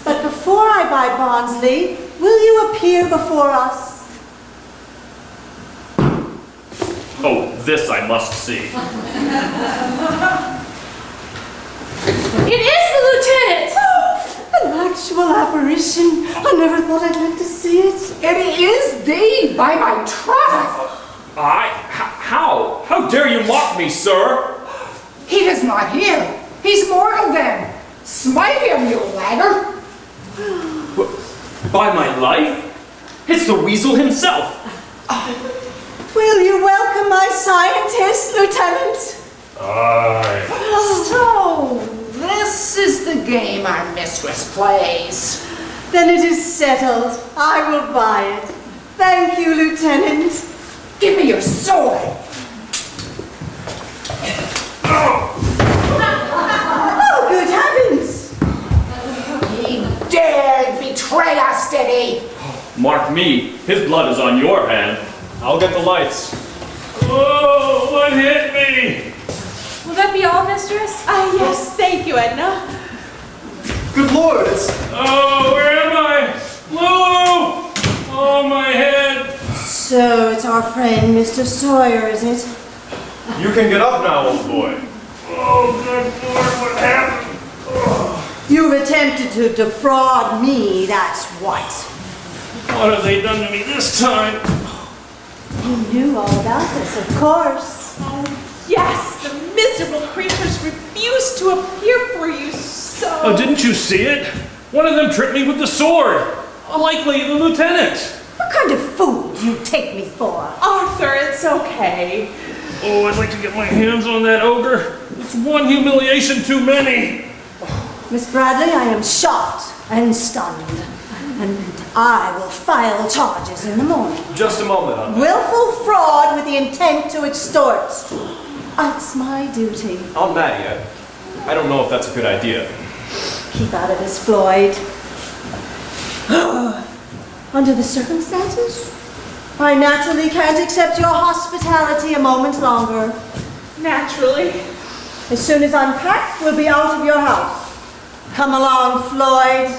but before I buy Barnsley, will you appear before us? Oh, this I must see. It is the lieutenant! An actual apparition. I never thought I'd live to see it. It is thee, by my troth. How? How dare you mock me, sir? He is not here. He's mortal then. Smite him, you laggard. By my life? It's the weasel himself. Will you welcome my scientist, Lieutenant? Aye. So, this is the game our mistress plays. Then it is settled. I will buy it. Thank you, Lieutenant. Give me your sword. Oh, good heavens! He dared betray us, did he? Mark me, his blood is on your hand. I'll get the lights. Oh, what hit me? Will that be all, mistress? Yes, thank you, Edna. Good Lord, it's... Oh, where am I? Lulu! Oh, my head. So it's our friend, Mr. Sawyer, is it? You can get up now, old boy. Oh, good Lord, what happened? You've attempted to defraud me, that's what. What have they done to me this time? You knew all about this, of course. Yes, the miserable creatures refused to appear for you, so... Oh, didn't you see it? One of them tricked me with the sword. Likely the lieutenant. What kind of fool do you take me for? Arthur, it's okay. Oh, I'd like to get my hands on that ogre. It's one humiliation too many. Miss Bradley, I am shocked and stunned. And I will file charges in the morning. Just a moment, Aunt Mattie. Willful fraud with the intent to extort. It's my duty. Aunt Mattie, I don't know if that's a good idea. Keep out of this, Floyd. Under the circumstances, I naturally can't accept your hospitality a moment longer. Naturally. As soon as I'm packed, we'll be out of your house. Come along, Floyd.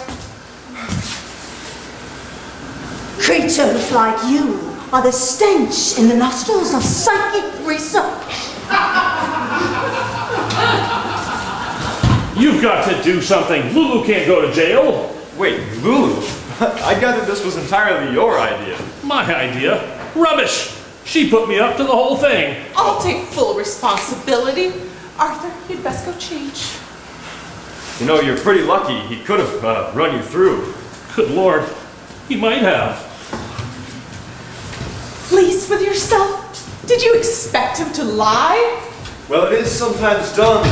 Creatures like you are the stench in the nostrils of psychic research. You've got to do something. Lulu can't go to jail. Wait, Lulu? I gathered this was entirely your idea. My idea? Rubbish. She put me up to the whole thing. I'll take full responsibility. Arthur, you'd best go change. You know, you're pretty lucky. He could have run you through. Good Lord, he might have. Pleased with yourself? Did you expect him to lie? Well, it is sometimes done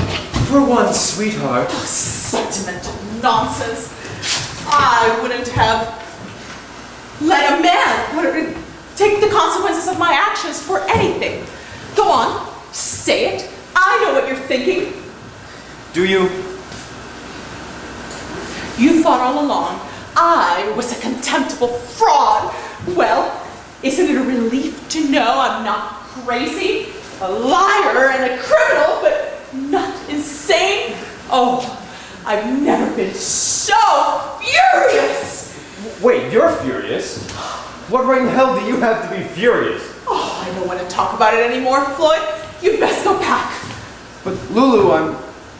for one's sweetheart. Sentimental nonsense. I wouldn't have let a man take the consequences of my actions for anything. Go on, say it. I know what you're thinking. Do you? You thought all along I was a contemptible fraud. Well, isn't it a relief to know I'm not crazy, a liar, and a criminal, but not insane? Oh, I've never been so furious! Wait, you're furious? What right in hell do you have to be furious? Oh, I don't want to talk about it anymore, Floyd. You best go back. But Lulu,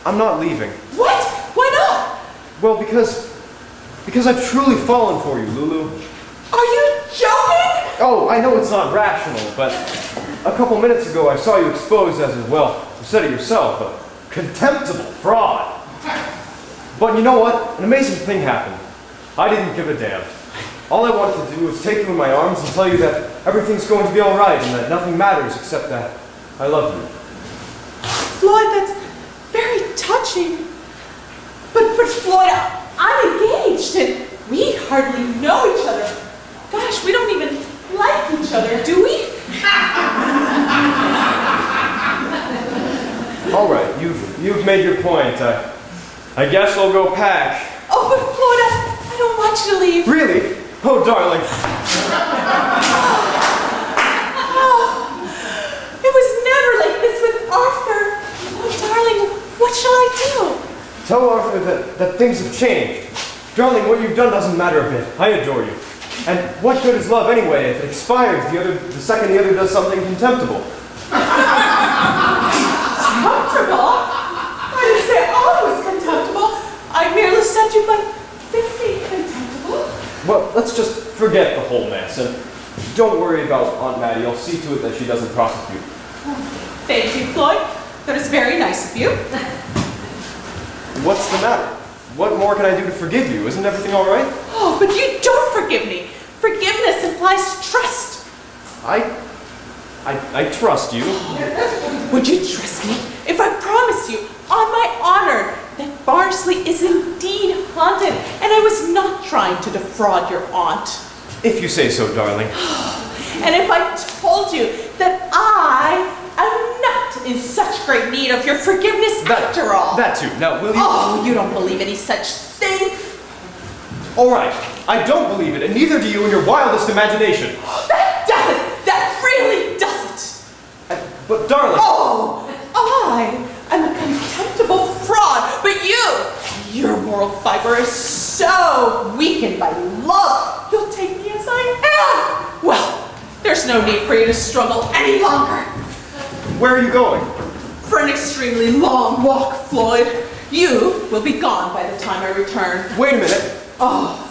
I'm not leaving. What? Why not? Well, because I've truly fallen for you, Lulu. Are you joking? Oh, I know it's not rational, but a couple minutes ago I saw you exposed as, well, you said it yourself, a contemptible fraud. But you know what? An amazing thing happened. I didn't give a damn. All I wanted to do was take you in my arms and tell you that everything's going to be all right and that nothing matters except that I love you. Floyd, that's very touching. But Floyd, I'm engaged and we hardly know each other. Gosh, we don't even like each other, do we? All right, you've made your point. I guess I'll go pack. Oh, but Floyd, I don't want you to leave. Really? Oh, darling. Oh, it was never like this with Arthur. Oh, darling, what shall I do? Tell Arthur that things have changed. Darling, what you've done doesn't matter a bit. I adore you. And what good is love anyway if it expires the second the other does something contemptible? Contemptible? I didn't say I was contemptible. I merely said you might think me contemptible. Well, let's just forget the whole mess and don't worry about Aunt Maddie. I'll see to it that she doesn't prosecute. Thank you, Floyd. That is very nice of you. What's the matter? What more can I do to forgive you? Isn't everything all right? Oh, but you don't forgive me. Forgiveness implies trust. I trust you. Would you trust me if I promise you on my honor that Barnsley is indeed haunted and I was not trying to defraud your aunt? If you say so, darling. And if I told you that I am not in such great need of your forgiveness after all? That too. Now, will you... Oh, you don't believe any such thing? All right. I don't believe it, and neither do you in your wildest imagination. That doesn't! That really doesn't! But darling... Oh! I am a contemptible fraud, but your moral fiber is so weakened by love, you'll take me as I am! Well, there's no need for you to struggle any longer. Where are you going? For an extremely long walk, Floyd. You will be gone by the time I return. Wait a minute. Oh,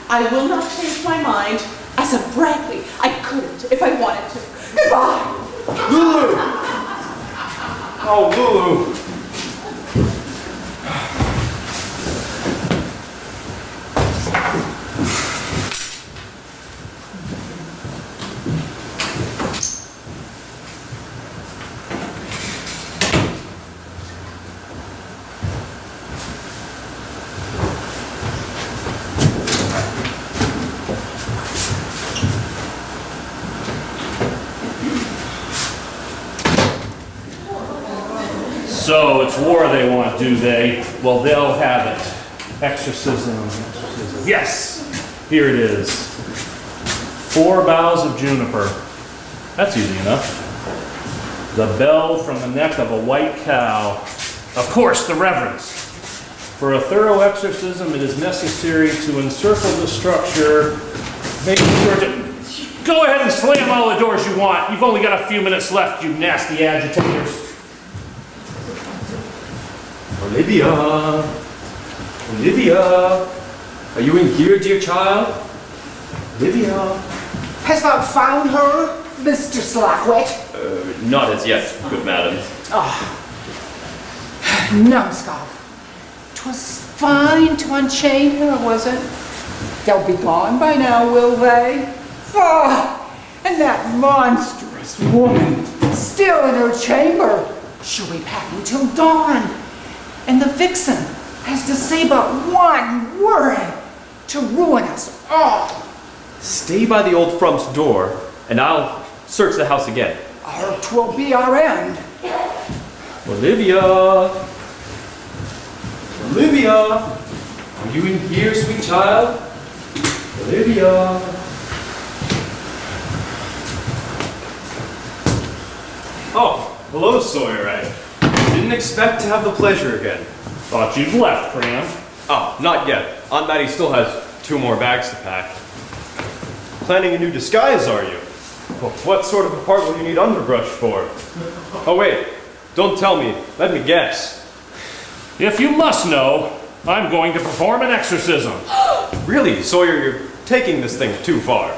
I will not change my mind. As a Bradley, I couldn't if I wanted to. Goodbye! Lulu! Oh, Lulu. So it's war they want, do they? Well, they'll have it. Exorcism. Yes, here it is. 4 boughs of juniper. That's easy enough. The bell from the neck of a white cow. Of course, the reverence. For a thorough exorcism, it is necessary to encircle the structure, making sure to... Go ahead and slam all the doors you want. You've only got a few minutes left, you nasty agitators. Olivia. Olivia. Are you in here, dear child? Olivia. Hast thou found her, Mr. Slackwit? Not as yet, good madam. Numbskull. 'Twas fine to unchain her, was it? They'll be gone by now, will they? Ah, and that monstrous woman still in her chamber. She'll be packing till dawn. And the vixen has to say but one word to ruin us all. Stay by the old frump's door, and I'll search the house again. Or 'twill be our end. Olivia! Olivia! Are you in here, sweet child? Olivia! Oh, hello, Sawyer. I didn't expect to have the pleasure again. Thought you'd left, Cram. Oh, not yet. Aunt Mattie still has 2 more bags to pack. Planning a new disguise, are you? Well, what sort of a part will you need underbrush for? Oh, wait. Don't tell me. Let me guess. If you must know, I'm going to perform an exorcism. Really, Sawyer, you're taking this thing too far.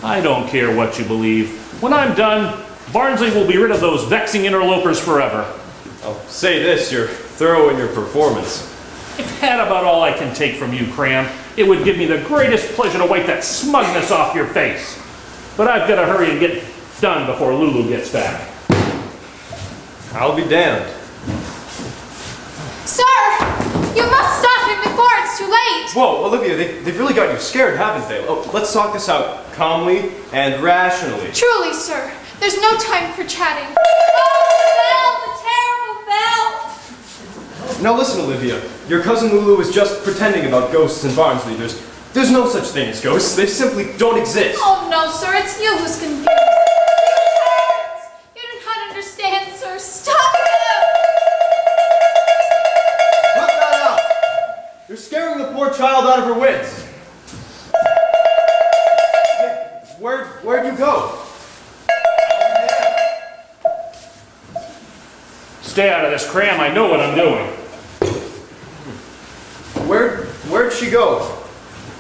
I don't care what you believe. When I'm done, Barnsley will be rid of those vexing interlopers forever. I'll say this, you're thorough in your performance. If that about all I can take from you, Cram, it would give me the greatest pleasure to wipe that smugness off your face. But I've got to hurry and get done before Lulu gets back. I'll be damned. Sir, you must stop him before it's too late. Whoa, Olivia, they've really got you scared, haven't they? Oh, let's talk this out calmly and rationally. Truly, sir, there's no time for chatting. Oh, the terrible bell! Now listen, Olivia. Your cousin Lulu is just pretending about ghosts in Barnsley. There's no such thing as ghosts. They simply don't exist. Oh no, sir, it's you who's confused. You do not understand, sir. Stop him! Cut that out! You're scaring the poor child out of her wits. Hey, where'd you go? Stay out of this, Cram. I know what I'm doing. Where'd she go?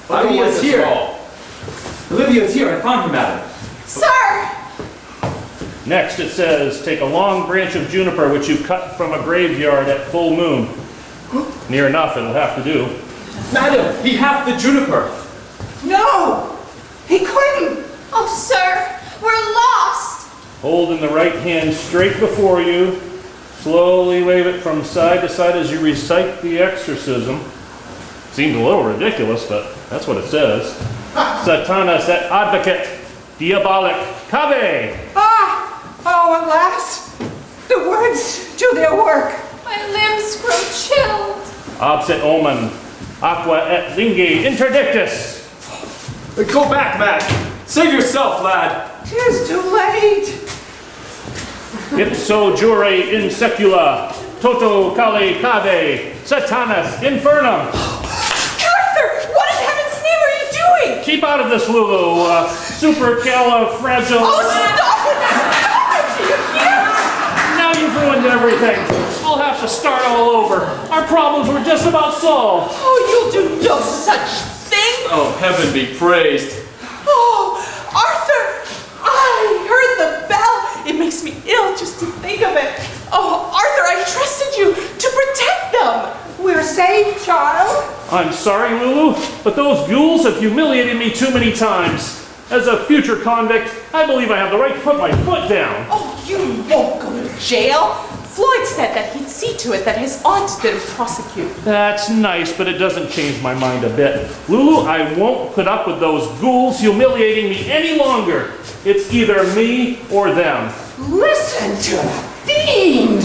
I don't like Olivia's this here. at all. Olivia's here. I found her, madam. Sir! Next it says, take a long branch of juniper which you cut from a graveyard at full moon. Near enough, it'll have to do. Madam, he hath the juniper. No! He couldn't! Oh, sir, we're lost! Hold in the right hand straight before you. Slowly wave it from side to side as you recite the exorcism. Seems a little ridiculous, but that's what it says. Satanas et advocate, diabolic cave. Ah! Oh, alas! The words do their work. My limbs grow chilled. Obset omen, aqua et lingi interdictus. Go back, Matt. Save yourself, lad. 'Tis too late. Ipso jure in secula, toto cali cave, satanas infernum. Arthur, what in heaven's name are you doing? Keep out of this, Lulu. Supercalifragil. Oh, stop it! Stop it! Do you hear? Now you've ruined everything. We'll have to start all over. Our problems were just about solved. Oh, you'll do no such thing. Oh, heaven be praised. Oh, Arthur, I heard the bell. It makes me ill just to think of it. Oh, Arthur, I trusted you to protect them. We're safe, child. I'm sorry, Lulu, but those ghouls have humiliated me too many times. As a future convict, I believe I have the right to put my foot down. Oh, you won't go to jail. Floyd said that he'd see to it that his aunt didn't prosecute. That's nice, but it doesn't change my mind a bit. Lulu, I won't put up with those ghouls humiliating me any longer. It's either me or them. Listen to the fiend.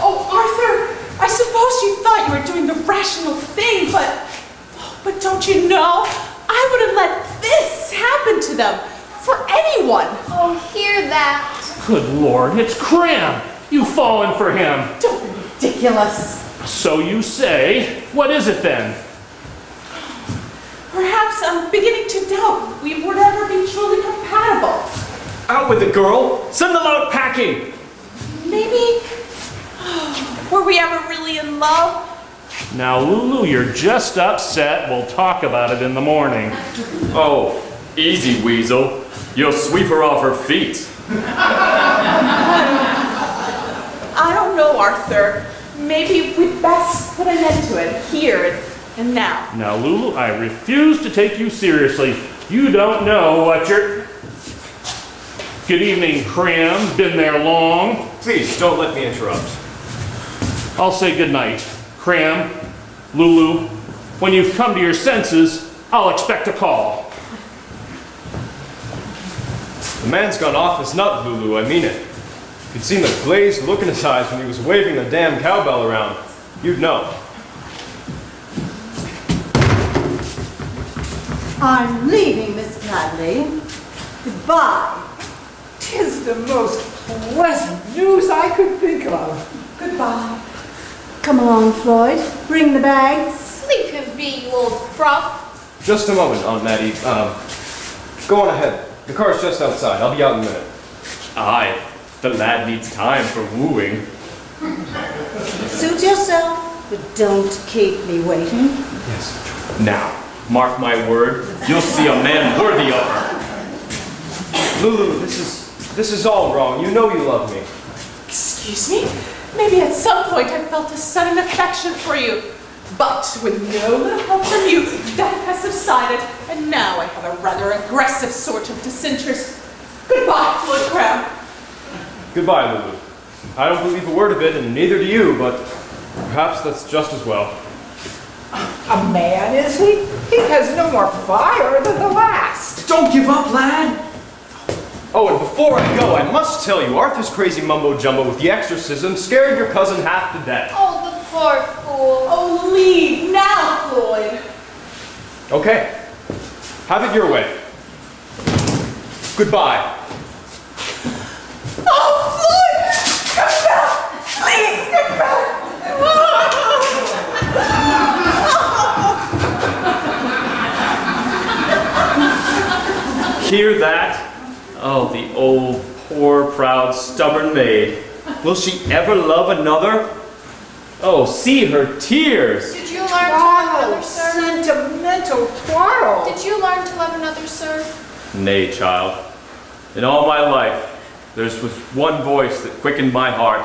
Oh, Arthur, I suppose you thought you were doing the rational thing, but don't you know? I wouldn't let this happen to them for anyone. Oh, hear that. Good Lord, it's Cram. You've fallen for him. Don't be ridiculous. So you say. What is it then? Perhaps I'm beginning to doubt we would ever be truly compatible. Out with it, girl. Send them out packing. Maybe, were we ever really in love? Now, Lulu, you're just upset. We'll talk about it in the morning. Oh, easy, Weasel. You'll sweep her off her feet. I don't know, Arthur. maybe we'd best put an end to it here and now. Now, Lulu, I refuse to take you seriously. You don't know what you're... Good evening, Cram. Been there long? Please, don't let me interrupt. I'll say good night. Cram, Lulu, when you've come to your senses, I'll expect a call. The man's gone off his nut, Lulu, I mean it. If you'd seen the glazed look in his eyes when he was waving the damn cowbell around, you'd know. I'm leaving, Miss Bradley. Goodbye. 'Tis the most pleasant news I could think of. Goodbye. Come along, Floyd. Bring the bags. Leave him be, you old frog. Just a moment, Aunt Mattie. Go on ahead. The car's just outside. I'll be out in a minute. Aye, the lad needs time for wooing. Suit yourself, but don't keep me waiting. Yes. Now, mark my word, you'll see a man worthy of her. Lulu, this is all wrong. You know you love me. Excuse me? Maybe at some point I felt a sudden affection for you. But with no little help from you, that has subsided, and now I have a rather aggressive sort of disinterest. Goodbye, Floyd Cram. Goodbye, Lulu. I don't believe a word of it, and neither do you, but perhaps that's just as well. A man, is he? He has no more fire than the last. Don't give up, lad! Oh, and before I go, I must tell you, Arthur's crazy mumbo-jumbo with the exorcism scared your cousin half to death. Oh, the poor fool. Oh, leave now, Floyd. Okay. Have it your way. Goodbye. Oh, Floyd! Come back! Please, come back! Hear that? Oh, the old, poor, proud, stubborn maid. Will she ever love another? Oh, see her tears. Did you learn to love another, Twaddle, sir? sentimental twaddle. Did you learn to love another, sir? Nay, child. In all my life, there was one voice that quickened my heart,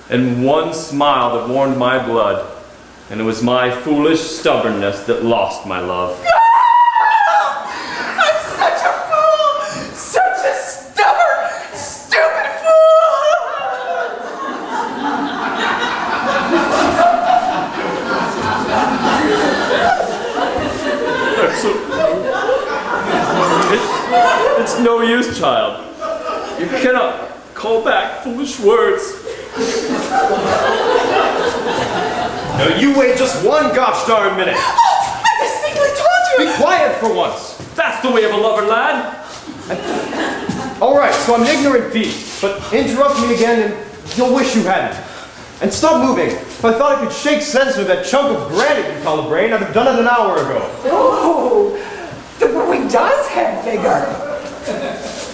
and one smile that warmed my blood, and it was my foolish stubbornness that lost my love. I'm such a fool! Such a stubborn, stupid fool! It's no use, child. You cannot call back foolish words. Now you wait just one gosh darn minute. I distinctly told you! Be quiet for once. That's the way of a lover, lad. All right, so I'm an ignorant beast, but interrupt me again and you'll wish you hadn't. And stop moving. If I thought I could shake sense with that chunk of granite you call a brain, I'd have done it an hour ago. Oh, the boy does have vigor.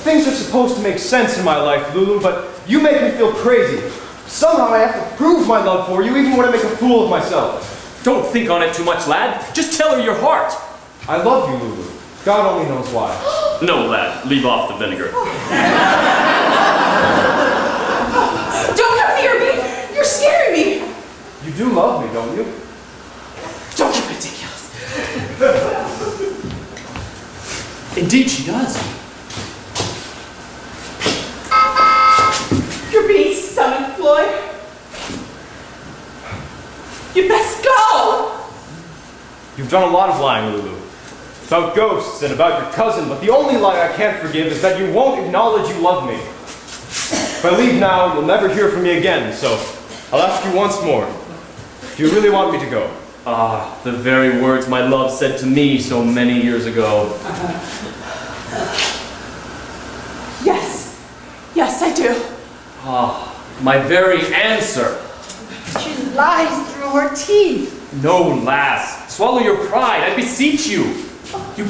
Things are supposed to make sense in my life, Lulu, but you make me feel crazy. Somehow I have to prove my love for you even when I make a fool of myself. Don't think on it too much, lad. Just tell her your heart. I love you, Lulu. God only knows why. No, lad. Leave off the vinegar. Don't come near me! You're scaring me! You do love me, don't you? Don't get ridiculous. Indeed she does. You're being summoned, Floyd. You best go! You've done a lot of lying, Lulu. About ghosts and about your cousin, but the only lie I can't forgive is that you won't acknowledge you love me. If I leave now, you'll never hear from me again, so I'll ask you once more. Do you really want me to go? Ah, the very words my love said to me so many years ago. Yes. Yes, I do. Ah, my very answer. She lies through her teeth. No, lass. Swallow your pride, I beseech you. You...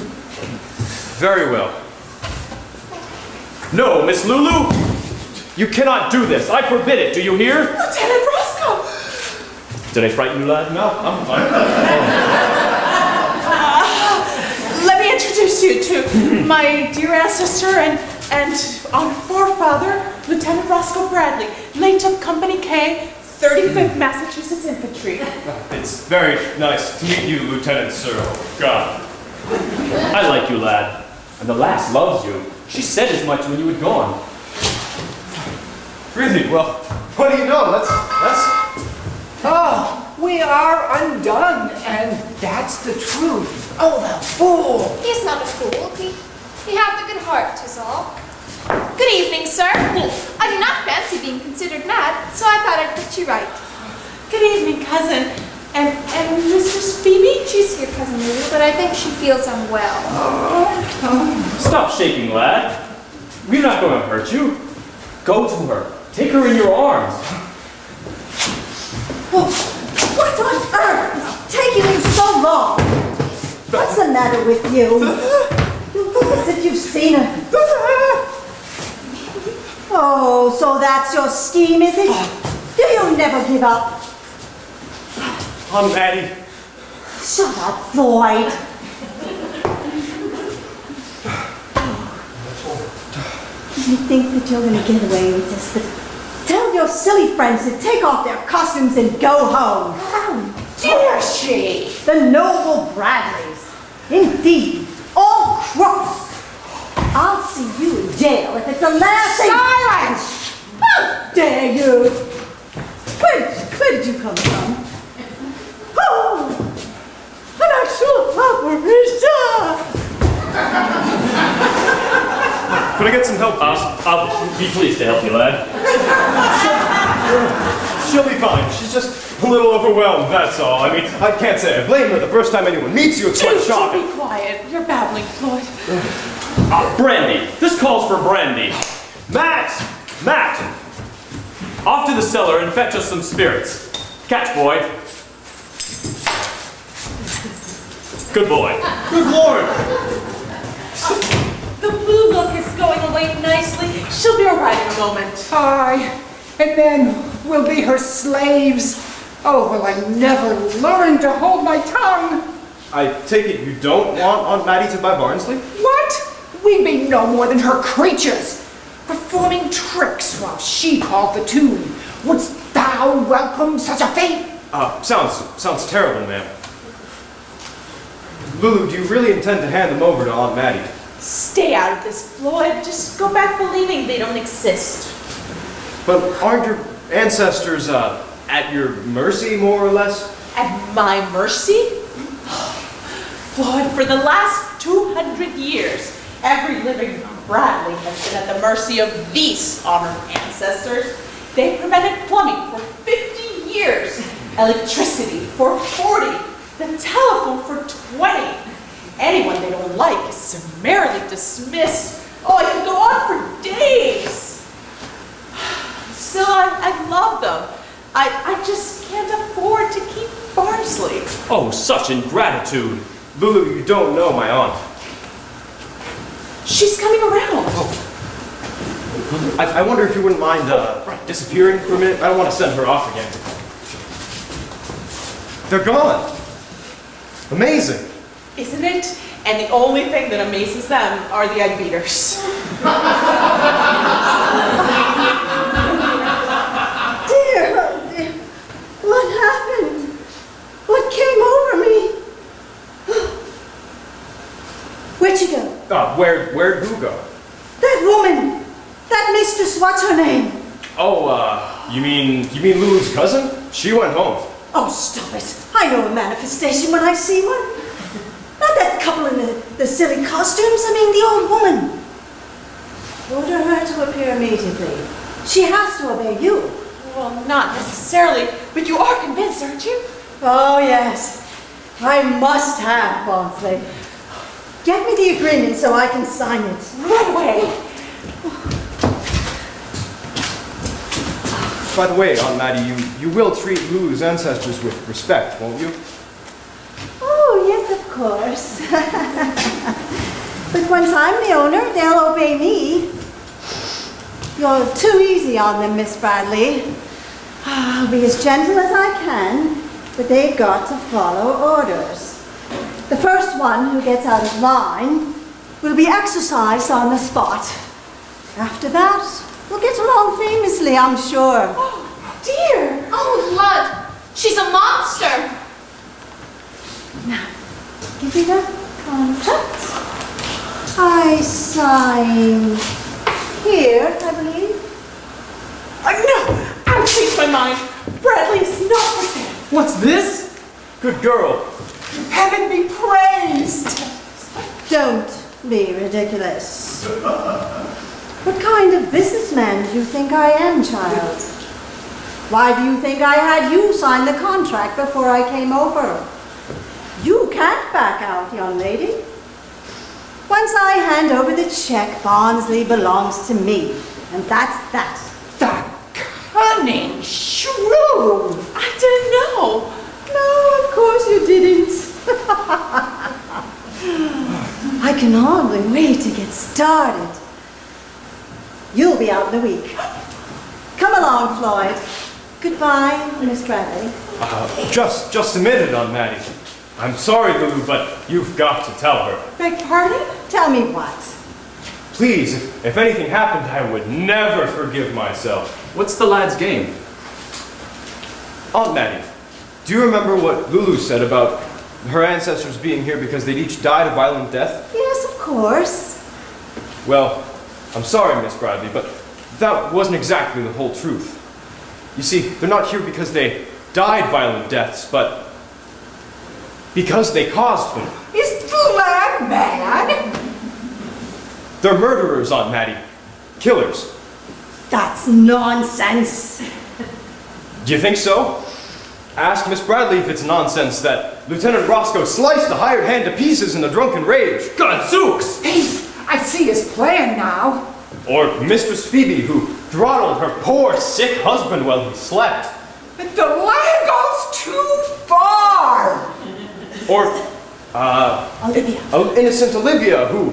Very well. No, Miss Lulu. You cannot do this. I forbid it. Do you hear? Lieutenant Roscoe! Did I frighten you, lad? No, I'm fine. Let me introduce you to my dear ancestor and our forefather, Lieutenant Roscoe Bradley, late of Company K, 35th Massachusetts Infantry. It's very nice to meet you, Lieutenant Searle. God. I like you, lad. And the lass loves you. She said as much when you had gone. Really? Well, what do you know? That's... Oh, we are undone, and that's the truth. Oh, the fool! He's not a fool. He hath a good heart, 'tis all. Good evening, sir. I do not fancy being considered mad, so I thought I'd put you right. Good evening, cousin. And Mistress Phoebe? She's here, Cousin Lulu, but I think she feels unwell. Stop shaking, lad. We're not going to hurt you. Go to her. Take her in your arms. What on earth is taking you so long? What's the matter with you? You look as if you've seen her. Oh, so that's your scheme, is it? Do you never give up? Aunt Maddie. Shut up, Floyd. You think that you're going to get away with this, but tell your silly friends to take off their costumes and go home. How dare she? The noble Bradleys. Indeed, all crooks. I'll see you in jail if it's the last thing. Silence! How dare you? Where did you come from? Oh, an actual apparition! Could I get some help, please? I'll be pleased to help you, lad. She'll be fine. She's just a little overwhelmed, that's all. I mean, I can't say I blame her. The first time anyone meets you, it's quite Do shocking. be quiet. You're babbling, Floyd. Brandy. This calls for brandy. Matt! Off to the cellar and fetch us some spirits. Catch, boy. Good boy. Good Lord! The blue look is going away nicely. She'll be all right in a moment. Aye, and then we'll be her slaves. Oh, will I never learn to hold my tongue? I take it you don't want Aunt Maddie to buy Barnsley? What? We be no more than her creatures, performing tricks while she called the tune. Wouldst thou welcome such a fate? Sounds terrible, ma'am. Lulu, do you really intend to hand them over to Aunt Maddie? Stay out of this, Floyd. Just go back believing they don't exist. But aren't your ancestors, at your mercy, more or less? At my mercy? Floyd, for the last 200 years, every living Bradley has been at the mercy of these honored ancestors. They prevented plumbing for 50 years, electricity for 40, the telephone for 20. Anyone they don't like is summarily dismissed. Oh, I could go on for days. Still, I love them. I just can't afford to keep Barnsley. Oh, such ingratitude. Lulu, you don't know my aunt. She's coming around. I wonder if you wouldn't mind, disappearing for a minute. I don't want to send her off again. They're gone. Amazing. Isn't it? And the only thing that amazes them are the egg beaters. Dear, what happened? What came over me? Where'd you go? Where'd who go? That woman! That mistress, what's her name? Oh, you mean Lulu's cousin? She went home. Oh, stop it. I know a manifestation when I see one. Not that couple in the silly costumes, I mean the old woman. Order her to appear immediately. She has to obey you. Well, not necessarily, but you are convinced, aren't you? Oh, yes. I must have Barnsley. Get me the agreement so I can sign it. Right away. By the way, Aunt Maddie, you will treat Lulu's ancestors with respect, won't you? Oh, yes, of course. But once I'm the owner, they'll obey me. You're too easy on them, Miss Bradley. I'll be as gentle as I can, but they've got to follow orders. The first one who gets out of line will be exercised on the spot. After that, we'll get along famously, I'm sure. Oh, dear. Oh, Lud, she's a monster. Give me that contract. I sign here, I believe. No, I've changed my mind. Bradley's not for sale. What's this? Good girl. Heaven be praised. Don't be ridiculous. What kind of businessman do you think I am, child? Why do you think I had you sign the contract before I came over? You can't back out, young lady. Once I hand over the check, Barnsley belongs to me. And that's that. The cunning shrew. I didn't know. No, of course you didn't. I can hardly wait to get started. You'll be out in a week. Come along, Floyd. Goodbye, Miss Bradley. Just a minute on Maddie. I'm sorry, Lulu, but you've got to tell her. Beg pardon? Tell me what? Please, if anything happened, I would never forgive myself. What's the lad's game? Aunt Maddie, do you remember what Lulu said about her ancestors being here because they'd each died a violent death? Yes, of course. Well, I'm sorry, Miss Bradley, but that wasn't exactly the whole truth. You see, they're not here because they died violent deaths, but because they caused them. Is the lad mad? They're murderers, Aunt Maddie. Killers. That's nonsense. Do you think so? Ask Miss Bradley if it's nonsense that Lieutenant Roscoe sliced a hired hand to pieces in a drunken rage. Gadzooks! Hey, I see his plan now. Or Mistress Phoebe, who throttled her poor, sick husband while he slept. But the lad goes too far. Or, Olivia. innocent Olivia, who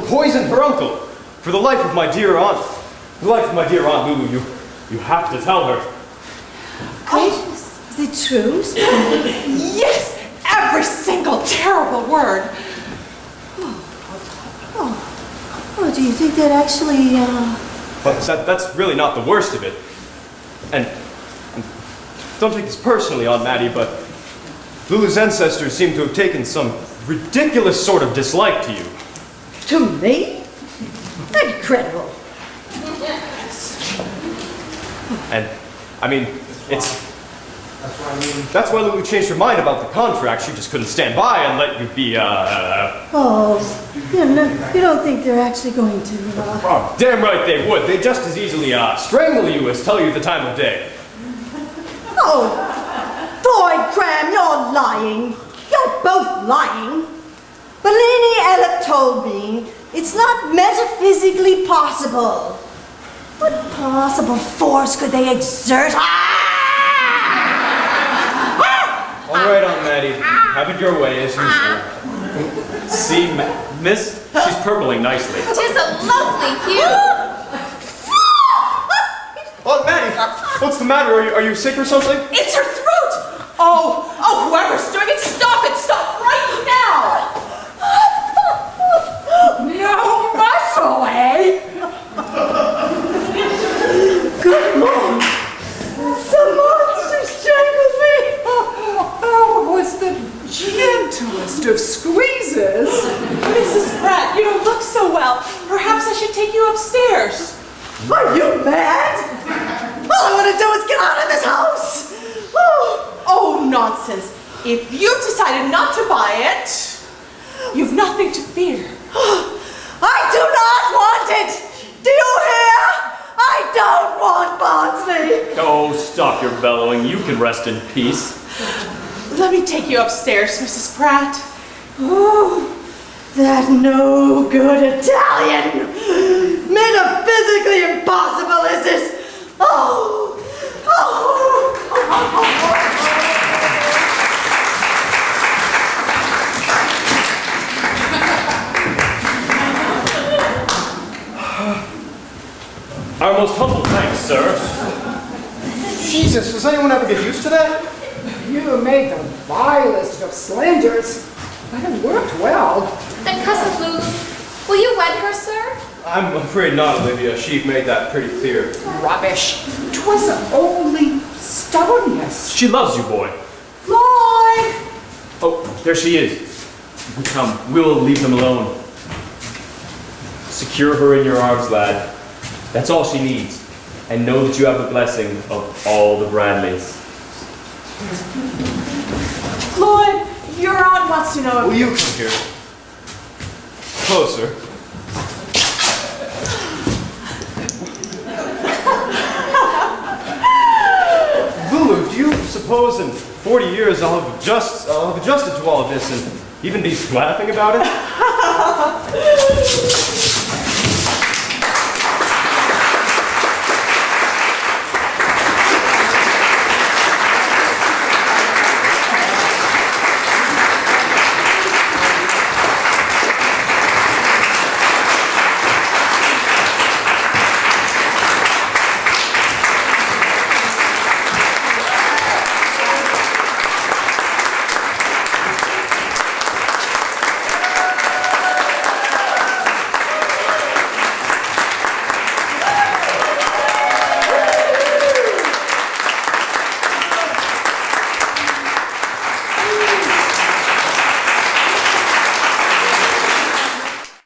poisoned her uncle. For the life of my dear aunt, Lulu, you have to tell her. Is it true? Yes, every single terrible word. Oh, do you think that actually, But that's really not the worst of it. And don't take this personally, Aunt Maddie, but Lulu's ancestors seem to have taken some ridiculous sort of dislike to you. to me? Incredible. And, I mean, that's why Lulu changed her mind about the contract. She just couldn't stand by and let you be, Oh, you don't think they're actually going to, Oh, damn right they would. They'd just as easily, strangle you as tell you the time of day. Oh, Floyd Graham, you're lying. You're both lying. Bellini Ellett told me it's not metaphysically possible. What possible force could they exert? All right, Aunt Maddie. Have it your way, as usual. See, miss, she's purpling nicely. Tis a lovely hue. Aunt Maddie, what's the matter? Are you sick or something? It's her throat. Oh, whoever's doing it, stop it. Stop right now. No muscle, eh? Good Lord! The monster strangled me! Oh, it was the gentlest of squeezes. Mrs. Pratt, you don't look so well. Perhaps I should take you upstairs. Are you mad? All I want to do is get out of this house! Oh, nonsense. If you've decided not to buy it, you've nothing to fear. I do not want it! Do you hear? I don't want Barnsley! Oh, stop your bellowing. You can rest in peace. Let me take you upstairs, Mrs. Pratt. Oh, that no good Italian! Metaphysically impossible is this! Oh! Our most humble thanks, sir. Jesus, does anyone ever get used to that? You made the vilest of slangers, but it worked well. Then Cousin Lulu, will you wed her, sir? I'm afraid not, Olivia. She made that pretty clear. Rubbish. 'Twas only Stubbornness. She loves you, boy. Floyd! Oh, there she is. Come, we'll leave them alone. Secure her in your arms, lad. That's all she needs. And know that you have the blessing of all the Bradleys. Floyd, your aunt wants to know Will if you come here? Closer. Lulu, do you suppose in 40 years I'll have adjusted to all of this and even be laughing about it?